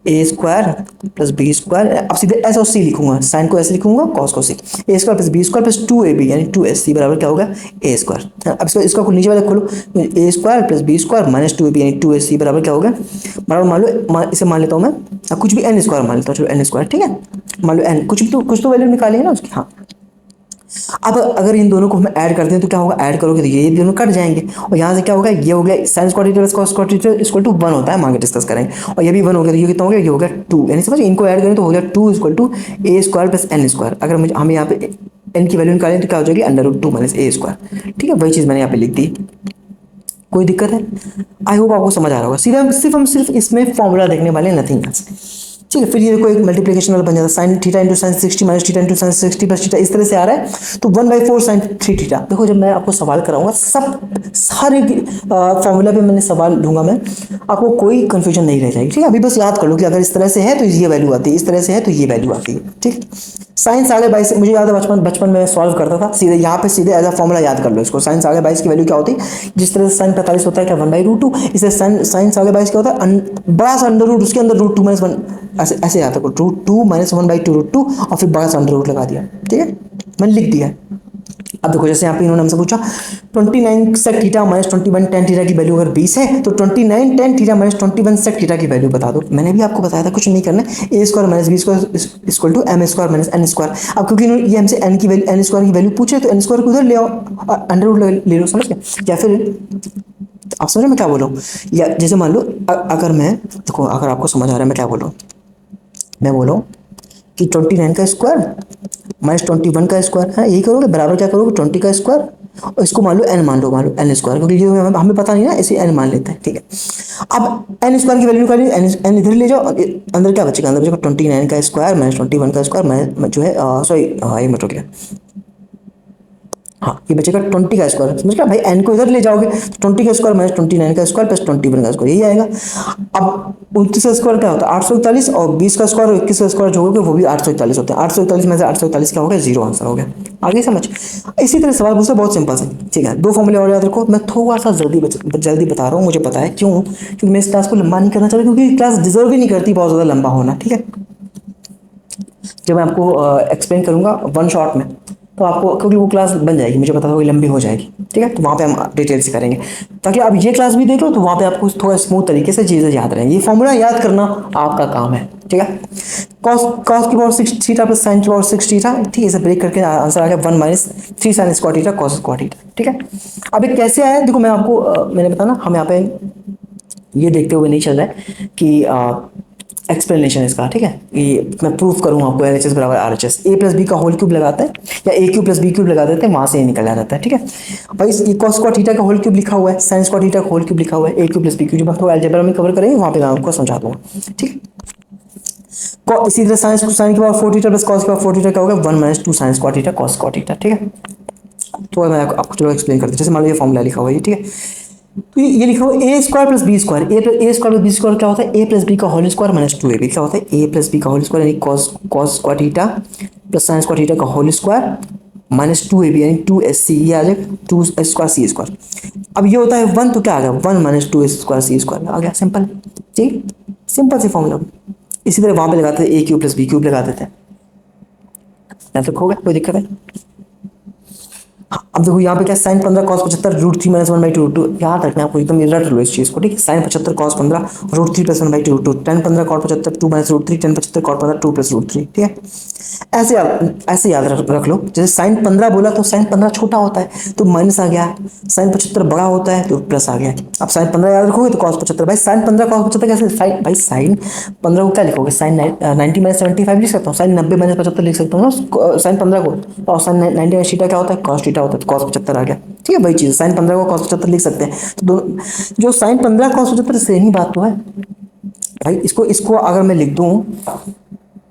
ए स्क्वायर प्लस बी स्क्वायर, अब सीधे एस और सी लिखूंगा, साइन को ऐसे लिखूंगा, कॉस को c, a square plus b square plus 2ab यानी 2ac बराबर क्या होगा? A square. अब इसका नीचे वाला खोलो, a square plus b square minus 2ab यानी 2ac बराबर क्या होगा? बराबर मान लो, इसे मान लेता हूँ मैं, अब कुछ भी एन स्क्वायर मान लेता हूँ, चलो एन स्क्वायर। ठीक है, मान लो एन कुछ तो वैल्यू निकाली है ना उसकी। हाँ, अब अगर इन दोनों को हम ऐड करते हैं तो क्या होगा? ऐड करोगे तो ये दोनों कट जाएंगे और यहाँ से क्या होगा? ये हो गया sine square theta plus cos square theta equal to 1 होता है, हम आगे डिस्कस करेंगे। और ये भी 1 हो गया तो ये कितना हो गया? ये हो गया 2, यानी समझ, इनको ऐड करें तो हो गया 2 equal to A square plus N square. अगर हम यहाँ पे एन की वैल्यू निकालें तो क्या हो जाएगी? अंडर रूट 2 माइनस ए स्क्वायर। ठीक है, वही चीज़ मैंने यहाँ पे लिख दी। कोई दिक्कत है? आई होप आपको समझ आ रहा होगा। सीधा हम सिर्फ इसमें फॉर्मूला देखने वाले हैं, नथिंग एल्स। ठीक है, फिर ये देखो एक मल्टीप्लिकेशन वाला बन जाता है, sine theta into sine 60 minus theta into sine 60 plus theta, इस तरह से आ रहा है तो 1/4 साइन 3 थीटा। देखो जब मैं आपको सवाल कराऊंगा सारे फॉर्मूला पे मैंने सवाल दूंगा मैं, आपको कोई कंफ्यूजन नहीं रह जाएगी। ठीक है, अभी बस याद कर लो कि अगर इस तरह से है तो ये वैल्यू आती है, इस तरह से है तो ये वैल्यू आती है। ठीक, साइन 22.5 मुझे याद है बचपन में सॉल्व करता था, सीधे यहाँ पे सीधे एज अ फॉर्मूला याद कर लो इसको। साइन 22.5 की वैल्यू क्या होती है? जिस तरह से साइन 45 होता है क्या 1/√2, इसे साइन 22.5 क्या होता है? बड़ा सा अंडर रूट, उसके अंदर √2 माइनस 1, ऐसे आता है √2 माइनस 1/2√2 और फिर बड़ा सा अंडर रूट लगा दिया। ठीक है, मैंने लिख दिया। अब देखो जैसे यहाँ पे इन्होंने हमसे पूछा 29 sec theta minus 21 tan theta की वैल्यू अगर 20 है तो 29 tan theta minus 21 sec theta की वैल्यू बता दो। मैंने भी आपको बताया था कुछ नहीं करना, a square minus B square equal to m square minus n square. अब क्योंकि ये हमसे एन की वैल्यू एन स्क्वायर की वैल्यू पूछे तो एन स्क्वायर को उधर ले आओ, अंडर रूट ले लो। समझ गए? या फिर आप समझ मैं क्या बोल रहा हूँ? या जैसे मान लो अगर मैं देखो, अगर आपको समझ आ रहा है मैं क्या बोल रहा हूँ, मैं बोलो कि 29 का स्क्वायर माइनस 21 का स्क्वायर है, यही करोगे, बराबर क्या करोगे? 20 का स्क्वायर और इसको मान लो एन मान लो एन स्क्वायर, क्योंकि ये हमें पता नहीं ना, इसे एन मान लेते हैं, ठीक है। अब एन स्क्वायर की वैल्यू निकालिए, एन इधर ले जाओ, अंदर क्या बचेगा, अंदर बचेगा 29 का स्क्वायर माइनस 21 का स्क्वायर जो है सॉरी हाँ ये मत हो गया, हाँ ये बचेगा 20 का स्क्वायर, समझ गया भाई, एन को इधर ले जाओगे तो 20 का स्क्वायर माइनस 29 का स्क्वायर प्लस 21 का स्क्वायर, यही आएगा। अब 29 का स्क्वायर क्या होता है 841, और 20 का स्क्वायर और 21 का स्क्वायर जो होगा वो भी 841 होते हैं, 841 में से 841 क्या हो गया, जीरो आंसर हो गया। आगे समझ, इसी तरह सवाल पूछते बहुत सिंपल से, ठीक है। दो फॉर्मूले और याद रखो, मैं थोड़ा सा जल्दी बता रहा हूँ, मुझे पता है क्यों, क्योंकि मैं इस क्लास को लंबा नहीं करना चाहता, क्योंकि क्लास डिजर्व ही नहीं करती बहुत ज़्यादा लंबा होना, ठीक है। जब मैं आपको एक्सप्लेन करूंगा वन शॉट में, तो आपको, क्योंकि वो क्लास बन जाएगी, मुझे पता होगा लंबी हो जाएगी, ठीक है, तो वहाँ पे हम डिटेल से करेंगे, ताकि आप ये क्लास भी देख लो तो वहाँ पे आपको थोड़ा स्मूथ तरीके से चीज़ें याद रहेंगी। ये फॉर्मूला याद करना आपका काम है, ठीक है। कॉस कॉस की पावर 6 थीटा प्लस साइन की पावर 6 थीटा, ठीक है, इसे ब्रेक करके आंसर आ गया 1 minus 3 sign square theta cos square theta, ठीक है। अब ये कैसे आया, देखो मैं आपको मैंने बताया ना, हम यहाँ पे ये देखते हुए नहीं चल रहा है कि एक्सप्लेनेशन इसका, ठीक है, ये मैं प्रूफ करूँगा आपको, एल एच एस बराबर आर एच एस, ए प्लस बी का होल क्यूब लगाते हैं या ए क्यूब प्लस बी क्यूब लगा देते हैं, वहाँ से ये निकल जाता है, ठीक है भाई। ये कॉस स्क्वायर थीटा का होल क्यूब लिखा हुआ है, साइन स्क्वायर थीटा का होल क्यूब लिखा हुआ है, ए क्यूब प्लस बी क्यूब, जब आपको अलजेब्रा में कवर करेंगे वहाँ पे मैं आपको समझा दूंगा, ठीक है। इसी तरह साइन की पावर 4 थीटा प्लस कॉस की पावर 4 थीटा क्या होगा 1 minus 2 sign square theta cos square theta, ठीक है। तो मैं आपको चलो एक्सप्लेन करते हैं, जैसे मान लो ये फॉर्मूला लिखा हुआ है, ठीक है, तो ये लिखा हुआ ए स्क्वायर प्लस बी स्क्वायर, ए स्क्वायर प्लस बी स्क्वायर क्या होता है, ए प्लस बी का होल स्क्वायर माइनस 2ab क्या होता है, ए प्लस बी का होल स्क्वायर यानी cos square theta plus sine square theta का होल स्क्वायर माइनस 2ab यानी 2sc, ये आ जाएगा 2 स्क्वायर सी स्क्वायर। अब ये होता है 1 तो क्या आ गया 1 माइनस 2 स्क्वायर सी स्क्वायर आ गया, सिंपल, ठीक, सिंपल सी फॉर्मूला। इसी तरह वहां पे लगाते हैं ए क्यूब प्लस बी क्यूब लगा देते हैं, याद रखोगे, कोई दिक्कत है। अब देखो यहाँ पे क्या sine 15 cos 75 root 3 minus 1 by two, याद रखना आपको, एकदम रट लो इस चीज को, ठीक है। Sine 75 cos 15 root 3 plus 1 by two, tan 15 cos 75 2 minus root 3, tan 75 cos 15 2 plus root 3, ठीक है। ऐसे याद रख लो, जैसे साइन 15 बोला तो साइन 15 छोटा होता है तो माइनस आ गया, साइन 75 बड़ा होता है तो प्लस आ गया। अब साइन 15 याद रखोगे तो कॉस 75, भाई साइन 15 कॉस 75 कैसे, साइन भाई साइन 15 को क्या लिखोगे, साइन 90 माइनस 75 लिख सकता हूँ, साइन 90 माइनस 75 लिख सकता हूँ ना साइन 15 को, और साइन 90 माइनस थीटा क्या होता है कॉस थीटा होता है, कॉस 75 आ गया, ठीक है। वही चीज़ साइन 15 को कॉस 75 लिख सकते हैं, तो जो साइन 15 कॉस 75 सेम ही बात तो है भाई। इसको इसको अगर मैं लिख दूँ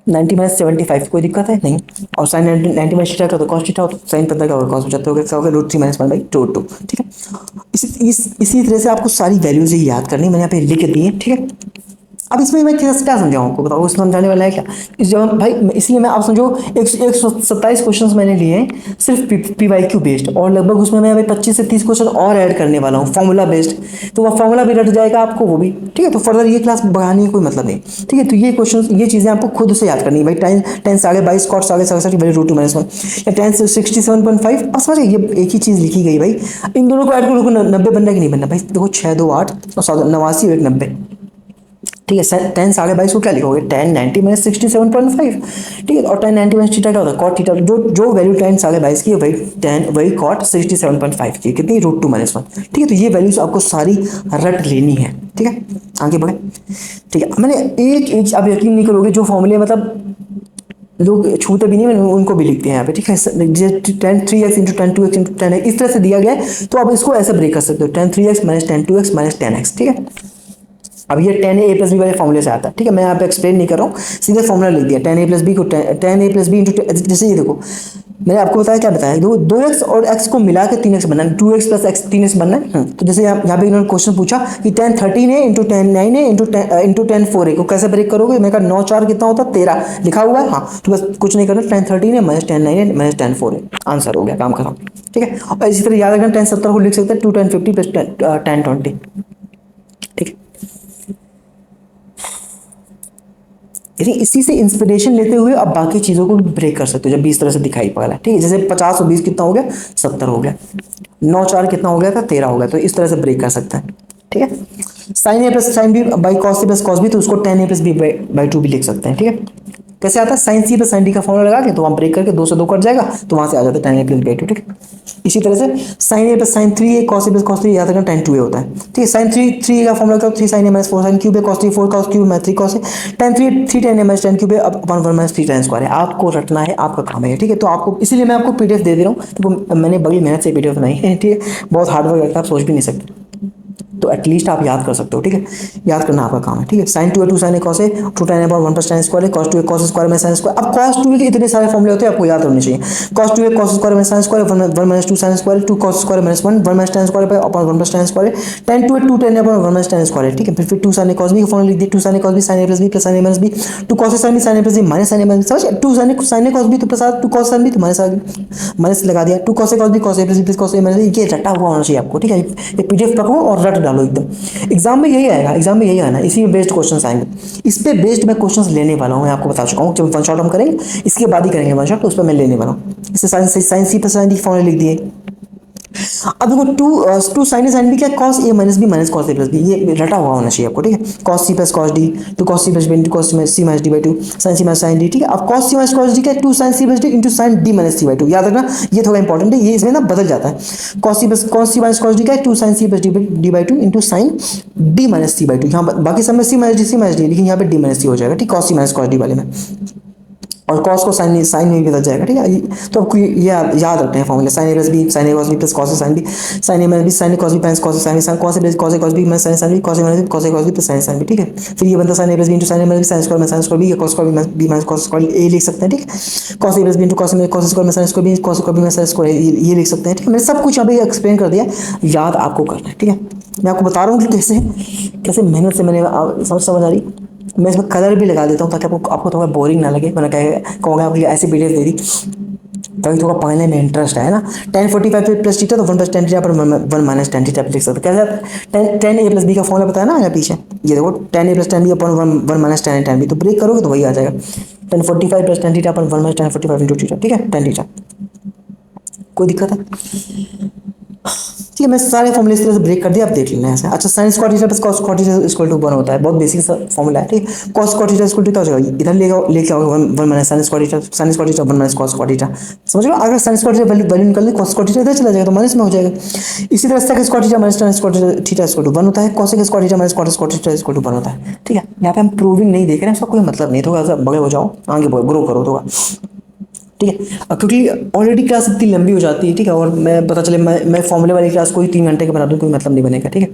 90 माइनस 75, कोई दिक्कत है नहीं, और साइन 90 माइनस थीटा का तो कॉस थीटा होता है, साइन 15 का होगा कॉस 75 होगा, क्या होगा रूट 3 माइनस 1 बाई टू, ठीक है। इसी तरह से आपको सारी वैल्यूज ही याद करनी, मैंने यहाँ पे लिख दी है, ठीक है। अब इसमें मैं क्या समझाऊँ आपको, बताओ इसमें समझाने वाला है क्या, इस जगह भाई इसलिए मैं आप समझो 127 क्वेश्चंस मैंने लिए हैं सिर्फ PYQ बेस्ड, और लगभग उसमें मैं अभी 25 से 30 क्वेश्चन और ऐड करने वाला हूँ फॉर्मूला बेस्ड, तो वह फॉर्मूला भी रट जाएगा आपको वो भी, ठीक है। तो फर्दर ये क्लास बढ़ाने का कोई मतलब नहीं, ठीक है। तो ये क्वेश्चन ये चीज़ें आपको खुद से याद करनी है भाई, tan 22.5 cot 67 value root 2 minus 1 या 10 से 67.5, अब समझे ये एक ही चीज़ लिखी गई भाई, इन दोनों को ऐड करो, 90 बनना कि नहीं बनना भाई, देखो 6 2 8 और 89 1 90, ठीक है। 10 22.5 को क्या लिखोगे 10 90 माइनस 67.5, ठीक है, और 10 90 माइनस थीटा क्या होता है कॉट थीटा, जो वैल्यू 10 22.5 की है वही कॉट 67.5 की कितनी रूट 2 माइनस 1, ठीक है। तो ये वैल्यूज आपको सारी रट लेनी है, ठीक है। आगे बढ़े, ठीक है। मैंने एक आप यकीन नहीं करोगे, जो फॉर्मूले मतलब लोग छूते भी नहीं, मैंने उनको भी लिखते हैं यहाँ पे, ठीक है। 10 3x इंटू 10 2x इंटू 10 इस तरह से दिया गया है, तो आप इसको ऐसे ब्रेक कर सकते हो 10 3x minus 10 2x minus 10x, ठीक है। अब ये 10a प्लस बी वाले फॉर्मूले से आता है, ठीक है। मैं यहाँ पे एक्सप्लेन नहीं कर रहा हूँ, सीधे फॉर्मूला लिख दिया 10a प्लस बी को 10a प्लस बी इंटू, जैसे ये देखो मैंने आपको बताया क्या बताया, देखो 2x और x को मिला के 3x बनना है, 2x प्लस x 3x बनना है। तो जैसे यहाँ पे इन्होंने क्वेश्चन पूछा कि 10 13 है इंटू 10 9 है इंटू 10 4 है, को कैसे ब्रेक करोगे, मैं कहा 9 4 कितना होता है 13 लिखा हुआ है, हाँ तो बस कुछ नहीं करना, 10 13 है माइनस 10 9 है माइनस 10 4 है, आंसर हो गया, काम खत्म, ठीक है। और इसी तरह याद रखना 10 70 को लिख सकते हैं 2 10 50 प्लस 10 20, ठीक है। यानी इसी से इंस्पिरेशन लेते हुए अब बाकी चीज़ों को ब्रेक कर सकते हो, जब भी इस तरह से दिखाई पड़ रहा है, ठीक है। जैसे 50 और 20 कितना हो गया 70 हो गया, 9 4 कितना हो गया था 13 हो गया, तो इस तरह से ब्रेक कर सकते हैं, ठीक है। Sine A plus sine B by cos A plus cos B, तो उसको 10a प्लस बी बाई 2 भी लिख सकते हैं, ठीक है। कैसे आता है, sine C plus sine D का फॉर्मूला लगा के तो वहाँ ब्रेक करके 2 से 2 कट जाएगा, तो वहाँ से आ जाता है tan a प्लस b/2, ठीक है। इसी तरह से sine A plus sine 3a cos a plus cos 3 याद रखना tan 2a होता है, ठीक है। साइन 3 का फॉर्मूला क्या होता है, 3 sin a minus 4 sin cube a cos 3 4 cos cube minus 3 cos a tan 3 tan a minus tan cube a upon 1 minus 3 tan square है। आपको रटना है, आपका काम है, ठीक है। तो आपको इसीलिए मैं आपको पीडीएफ दे रहा हूँ, तो मैंने बड़ी मेहनत से पीडीएफ बनाई है, ठीक है। बहुत हार्डवर्क लगता है, आप सोच भी नहीं सकते, तो एटलीस्ट आप याद कर सकते हो, ठीक है। याद करना आपका काम है, ठीक है। Sine 2a 2 sin a cos a 2 tan a upon 1 plus tan square है, cos 2a cos स्क्वायर में sin स्क्वायर। अब cos 2a के इतने सारे फॉर्मूले होते हैं, आपको याद होने चाहिए। cos 2a cos स्क्वायर में sin square 1 minus 2 sin square 2 cos square minus 1 1 minus tan square पे upon 1 plus tan square tan 2a 2 tan a upon 1 minus tan square, ठीक है। फिर 2 sin a cos b का formula लिख दिया, 2 sin a cos b sin a plus b plus sin a minus b 2 cos a sin b sin a plus b minus sin a minus, समझ 2 sin a cos b तो plus 2 cos sin b तो minus लगा दिया, 2 cos a cos b cos a plus b plus cos a minus, ये रटा हुआ होना चाहिए आपको, ठीक है। ये पीडीएफ पकड़ो और रट डालो एकदम। एग्जाम में यही आएगा, एग्जाम में यही आना, इसी में बेस्ड क्वेश्चंस आएंगे। इस पे बेस्ड मैं क्वेश्चंस लेने वाला हूं, मैं आपको बता चुका हूं। जब वन शॉट हम करेंगे इसके बाद ही करेंगे वन शॉट, तो उस पर मैं लेने वाला हूं। इससे sine C plus sine D फॉर्मूले लिख दिए। अब देखो two sine A sine B क्या, cos a minus B minus cos a plus B, ये रटा हुआ होना चाहिए आपको, ठीक है। cos c plus cos d 2 cos c plus b cos c minus d by 2 sin c minus sin d, ठीक है। अब cos c minus cos d क्या, 2 sin c plus d into sin d minus c by 2, याद रखना ये थोड़ा important है, ये इसमें ना बदल जाता है। cos c minus cos d क्या है, 2 sin c plus d by 2 into sin d minus c by 2। यहाँ बाकी सब में c माइनस d, लेकिन यहाँ पे d माइनस c हो जाएगा, ठीक। cos c minus cos d वाले में, और cos को साइन में बदल जाएगा, ठीक है। तो आपको ये याद रखते हैं formula, sine A plus B sine A cos b plus cos a sin b sine A minus B sine A cos b minus cos a sin b cos a plus cos a cos b minus sin a sin b cos a minus b cos a cos b plus sin a sin b, ठीक है। फिर ये बनता है sine A plus B into sine A minus sin square में sin square b या cos square b minus cos square a लिख सकते हैं, ठीक है। cos a plus b into cos square में sin square b cos square b minus sin square ये लिख सकते हैं, ठीक है। मैंने सब कुछ यहाँ पे एक्सप्लेन कर दिया, याद आपको करना है, ठीक है। मैं आपको बता रहा हूँ कि कैसे कैसे मेहनत से मैंने समझ आ रही। मैं इसमें कलर भी लगा देता हूँ ताकि आपको थोड़ा बोरिंग ना लगे, मैंने कहूँगा आपको ऐसी पीडीएफ दे दी ताकि थोड़ा पढ़ने में इंटरेस्ट है ना। tan 45 प्लस थीटा तो 1 प्लस tan थीटा पर 1 माइनस tan थीटा लिख सकते हैं। कैसे tan a प्लस b का फॉर्मूला बताया ना मैंने पीछे, ये देखो tan a plus tan b upon 1 minus tan b, तो ब्रेक करोगे तो वही आ जाएगा tan 45 plus tan theta upon 1 minus tan 45 into theta, ठीक है, tan थीटा। कोई दिक्कत है, ठीक है। मैं सारे फॉर्मूले इस तरह से ब्रेक कर दिया, आप देख लेना ऐसे। अच्छा sine square theta plus cos square theta equal to 1 होता है, बहुत बेसिक सा फॉर्मूला है, ठीक है। cos square theta equal to क्या हो जाएगा, इधर लेके आओगे 1 minus sine square theta 1 minus cos square theta, समझ लो। अगर साइन स्क्वायर थीटा वैल्यू निकाल ली cos स्क्वायर थीटा इधर चला जाएगा तो माइनस में हो जाएगा। इसी तरह से square theta minus tan square theta equal to 1 होता है, cos square theta minus cot square theta equal to 1 होता है, ठीक है। यहाँ पे हम प्रूविंग नहीं देख रहे हैं, इसका कोई मतलब नहीं, थोड़ा सा बड़े हो जाओ, आगे ग्रो करो थोड़ा, ठीक है। क्योंकि ऑलरेडी क्लास इतनी लंबी हो जाती है, ठीक है। और मैं पता चले मैं फॉर्मूले वाली क्लास कोई 3 घंटे का बना दूँ, कोई मतलब नहीं बनेगा, ठीक है।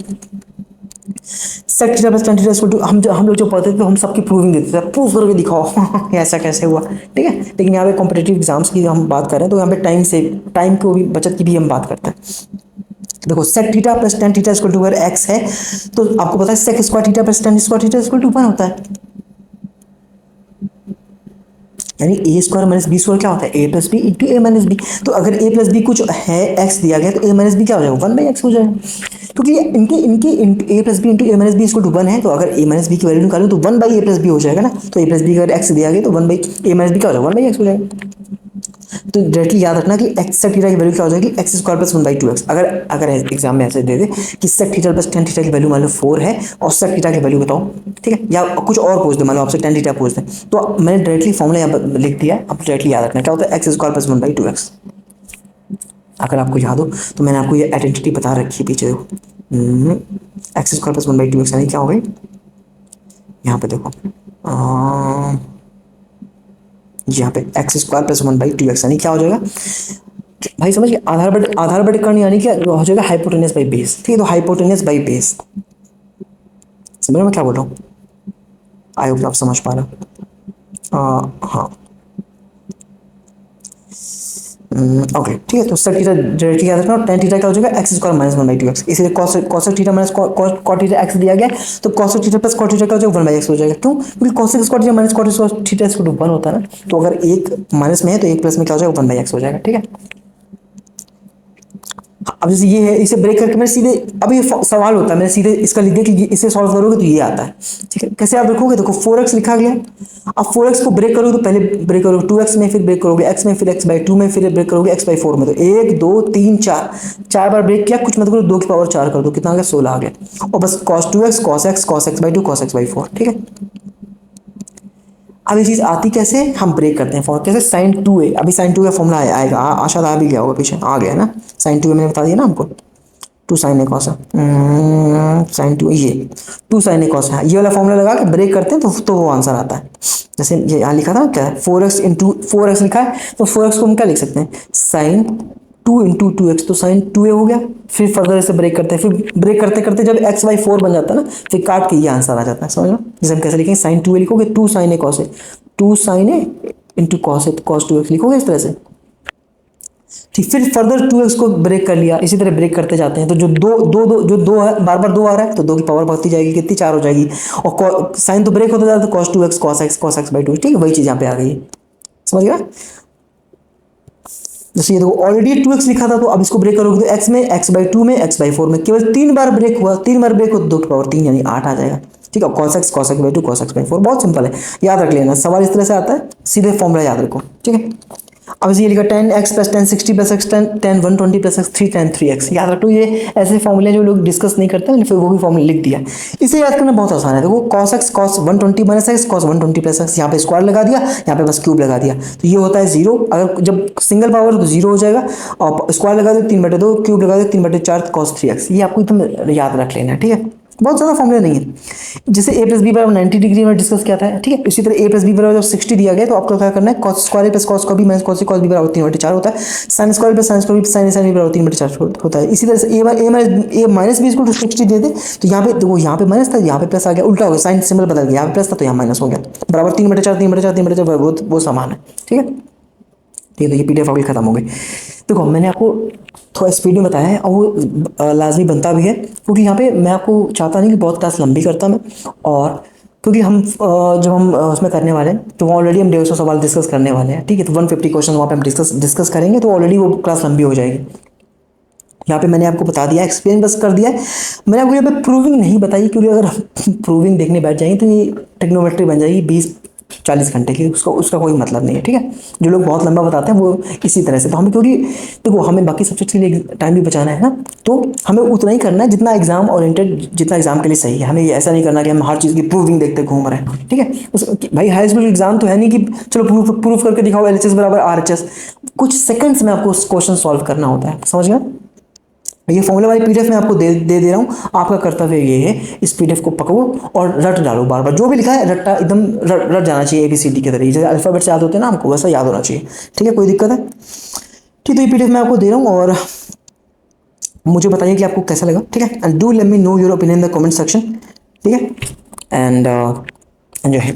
Sec theta plus tan theta equal to हम लोग जो पढ़ते थे तो हम सबकी प्रूविंग देते थे, प्रूव करके दिखाओ ऐसा कैसे हुआ, ठीक है। लेकिन यहाँ पे कॉम्पिटेटिव एग्जाम्स की हम बात कर रहे हैं तो यहाँ पे टाइम को भी बचत की भी हम बात करते हैं। देखो sec theta plus tan theta equal to अगर x है तो आपको पता है sec square theta plus tan square theta equal to 1 होता है, यानी A square minus B square क्या होता है, A plus B into A minus B. तो अगर ए प्लस बी कुछ है एक्स दिया गया तो ए माइनस बी क्या हो जाएगा 1 बाई एक्स हो जाएगा, क्योंकि इनके a plus B into A minus B equal to 1 है। तो अगर ए माइनस बी की वैल्यू निकालूं तो 1 बाई ए प्लस बी हो जाएगा ना। तो ए प्लस बी अगर एक्स दिया गया तो 1 बाई ए माइनस बी क्या हो जाएगा 1 बाई एक्स हो जाएगा। तो डायरेक्टली याद रखना कि एक्स सेक थीटा की वैल्यू क्या हो जाएगी x square plus 1 by 2x। अगर एग्जाम में ऐसे दे दे कि sec theta plus tan theta की वैल्यू मान लो 4 है और सेक थीटा की वैल्यू बताओ, ठीक है, या कुछ और पूछ दे, मान लो आपसे tan थीटा पूछ दे, तो मैंने डायरेक्टली फॉर्मूला यहाँ पर लिख दिया है, अब डायरेक्टली याद रखना क्या होता है x square plus 1 by 2x। अगर आपको याद हो तो मैंने आपको ये आइडेंटिटी बता रखी है पीछे, देखो x square plus 1 by 2x यानी क्या हो गई, यहाँ पे देखो यहाँ पे x square plus 1 by 2x यानी क्या हो जाएगा भाई, समझिए आधार बटे कर्ण यानी क्या हो जाएगा हाइपोटेनस बाई बेस, ठीक है। तो हाइपोटेनस बाई बेस, समझ रहे मैं क्या बोल रहा हूँ, आई होप आप समझ पा रहे हो, हाँ ओके, ठीक है। तो सेक थीटा डायरेक्टली याद रखना, tan थीटा क्या हो जाएगा x square minus 1 by 2x, इसलिए cos theta minus cot theta x दिया गया तो cos theta plus cot theta क्या हो जाएगा 1 बाई x हो जाएगा। क्यों, क्योंकि cos square theta minus cot theta equal to 1 होता है ना। तो अगर एक माइनस में है तो एक प्लस में क्या हो जाएगा 1 बाई x हो जाएगा, ठीक है। अब जैसे ये है, इसे ब्रेक करके मैं सीधे, अब ये सवाल होता है मैंने सीधे इसका लिख दिया कि इसे सॉल्व करोगे तो ये आता है, ठीक है। कैसे आप देखोगे, देखो 4x लिखा गया, अब 4x को ब्रेक करोगे तो पहले ब्रेक करोगे 2x में, फिर ब्रेक करोगे x में, फिर x बाई 2 में, फिर ब्रेक करोगे x बाई 4 में। तो 1 2 3 4 बार ब्रेक किया, कुछ मत करो 2 की पावर 4 कर दो, कितना आ गया 16 आ गया। और बस cos 2x cos x by 2 cos x by 4, ठीक है। अब ये चीज़ आती कैसे, हम ब्रेक करते हैं फॉर्म कैसे, साइन 2a, अभी साइन 2 का फॉर्मूला आएगा, आशा आ भी गया होगा, पीछे आ गया ना, साइन 2a मैंने बता दिया ना आपको, 2 साइन ए कॉस है, साइन 2 ये 2 साइन ए कॉस है, ये वाला फॉर्मूला लगा के ब्रेक करते हैं तो वो आंसर आता है। जैसे ये यहाँ लिखा था ना क्या, 4x इंटू 4x लिखा है, तो 4x को हम क्या लिख सकते हैं, साइन 2 इंटू 2x, तो साइन 2a हो गया। फिर फर्दर इसे ब्रेक करते हैं, फिर ब्रेक करते करते जब x बाई 4 बन जाता है ना, फिर काट के ये आंसर आ जाता है, समझ लो। जैसे हम कैसे लिखेंगे, साइन 2a लिखोगे 2 साइन ए कॉस है, 2 साइन ए इंटू कॉस है, कॉस 2x लिखोगे इस तरह से, ठीक। फिर फर्दर 2x को ब्रेक कर लिया, इसी तरह ब्रेक करते जाते हैं, तो जो दो है, बार बार 2 आ रहा है, तो 2 की पावर बढ़ती जाएगी, कितनी 4 हो जाएगी, और साइन तो ब्रेक होता जाता है, cos 2x cos x by 2, ठीक है, वही चीज़ यहाँ पे आ गई है, समझ गया। जैसे ये देखो ऑलरेडी 2x लिखा था, तो अब इसको ब्रेक करोगे तो x में, x बाई 2 में, x बाई 4 में केवल 3 बार ब्रेक हुआ, 3 बार ब्रेक हो तो 2 की पावर 3 यानी 8 आ जाएगा, ठीक है। cos x by 2 cos x by 4, बहुत सिंपल है, याद रख लेना, सवाल इस तरह से आता है, सीधे फॉर्मूला याद रखो, ठीक है। अब इसे ये लिखा 10x plus 1060 plus x 10 120 plus x 3 10 3x, याद रखो, ये ऐसे फॉर्मूले जो लोग डिस्कस नहीं करते हैं, फिर वो भी फॉर्मूला लिख दिया। इसे याद करना बहुत आसान है, देखो cos x cos 120 minus x cos 120 plus x, यहाँ पे स्क्वायर लगा दिया, यहाँ पे बस क्यूब लगा दिया, तो ये होता है 0, अगर जब सिंगल पावर तो 0 हो जाएगा, और स्क्वायर लगा दो 3/2, क्यूब लगा दो 3/4 cos 3x, ये आपको एकदम याद रख लेना है, ठीक है, बहुत ज़्यादा फॉर्मूला नहीं है। जैसे a प्लस बी बराबर 90 डिग्री में डिस्कस किया था, ठीक है, इसी तरह a प्लस बी बराबर जब 60 दिया गया, तो आपको क्या करना है, cos स्क्वायर प्लस cos का B minus cos cos B बराबर 3/4 होता है, sin square plus sin square sin sin B बराबर 3/4 होता है। इसी तरह से a minus B equal to 60 दे दे, तो यहाँ पे देखो, यहाँ पे माइनस था, यहाँ पे प्लस आ गया, उल्टा हो गया, साइन सिंबल बदल गया, यहाँ पे प्लस था तो यहाँ माइनस हो गया, बराबर 3/4 वो समान है, ठीक है। ठीक है, तो ये पीडीएफ फाइल खत्म हो गई। देखो मैंने आपको थोड़ा स्पीड में बताया है, और वो लाजमी बनता भी है, क्योंकि यहाँ पे मैं आपको चाहता नहीं कि बहुत क्लास लंबी करता मैं, और क्योंकि हम जब हम उसमें करने वाले हैं, तो ऑलरेडी हम 150 सवाल डिस्कस करने वाले हैं, ठीक है, तो 150 क्वेश्चन वहाँ पे हम डिस्कस करेंगे, तो ऑलरेडी वो क्लास लंबी हो जाएगी। यहाँ पे मैंने आपको बता दिया, एक्सप्लेन बस कर दिया है, मैंने आपको यहाँ पे प्रूविंग नहीं बताई, क्योंकि अगर प्रूविंग देखने बैठ जाएंगे तो ये ट्रिग्नोमेट्री बन जाएगी 20-40 घंटे की, उसका कोई मतलब नहीं है, ठीक है। जो लोग बहुत लंबा बताते हैं वो इसी तरह से, तो हमें, क्योंकि देखो हमें बाकी सब्जेक्ट के लिए टाइम भी बचाना है ना, तो हमें उतना ही करना है जितना एग्जाम ओरिएंटेड, जितना एग्जाम के लिए सही है। हमें ये ऐसा नहीं करना कि हम हर चीज़ की प्रूविंग देखते घूम रहे हैं, ठीक है। भाई हाई स्कूल एग्जाम तो है नहीं कि चलो प्रूफ करके दिखाओ LHS बराबर RHS, कुछ सेकंड्स में आपको क्वेश्चन सॉल्व करना होता है, समझ गया। ये फॉर्मूला वाली पीडीएफ मैं आपको दे रहा हूँ, आपका कर्तव्य ये है, इस पीडीएफ को पकड़ो और रट डालो, बार बार जो भी लिखा है रट्टा एकदम रट जाना चाहिए, ABCD के तरीके, जैसे अल्फाबेट से याद होते हैं ना हमको, वैसा याद होना चाहिए, ठीक है, कोई दिक्कत है। ठीक, तो ये पीडीएफ मैं आपको दे रहा हूँ, और मुझे बताइए कि आपको कैसा लगा, ठीक है, and do let me know your opinion in the comment section, ठीक है, एंड एंजॉय।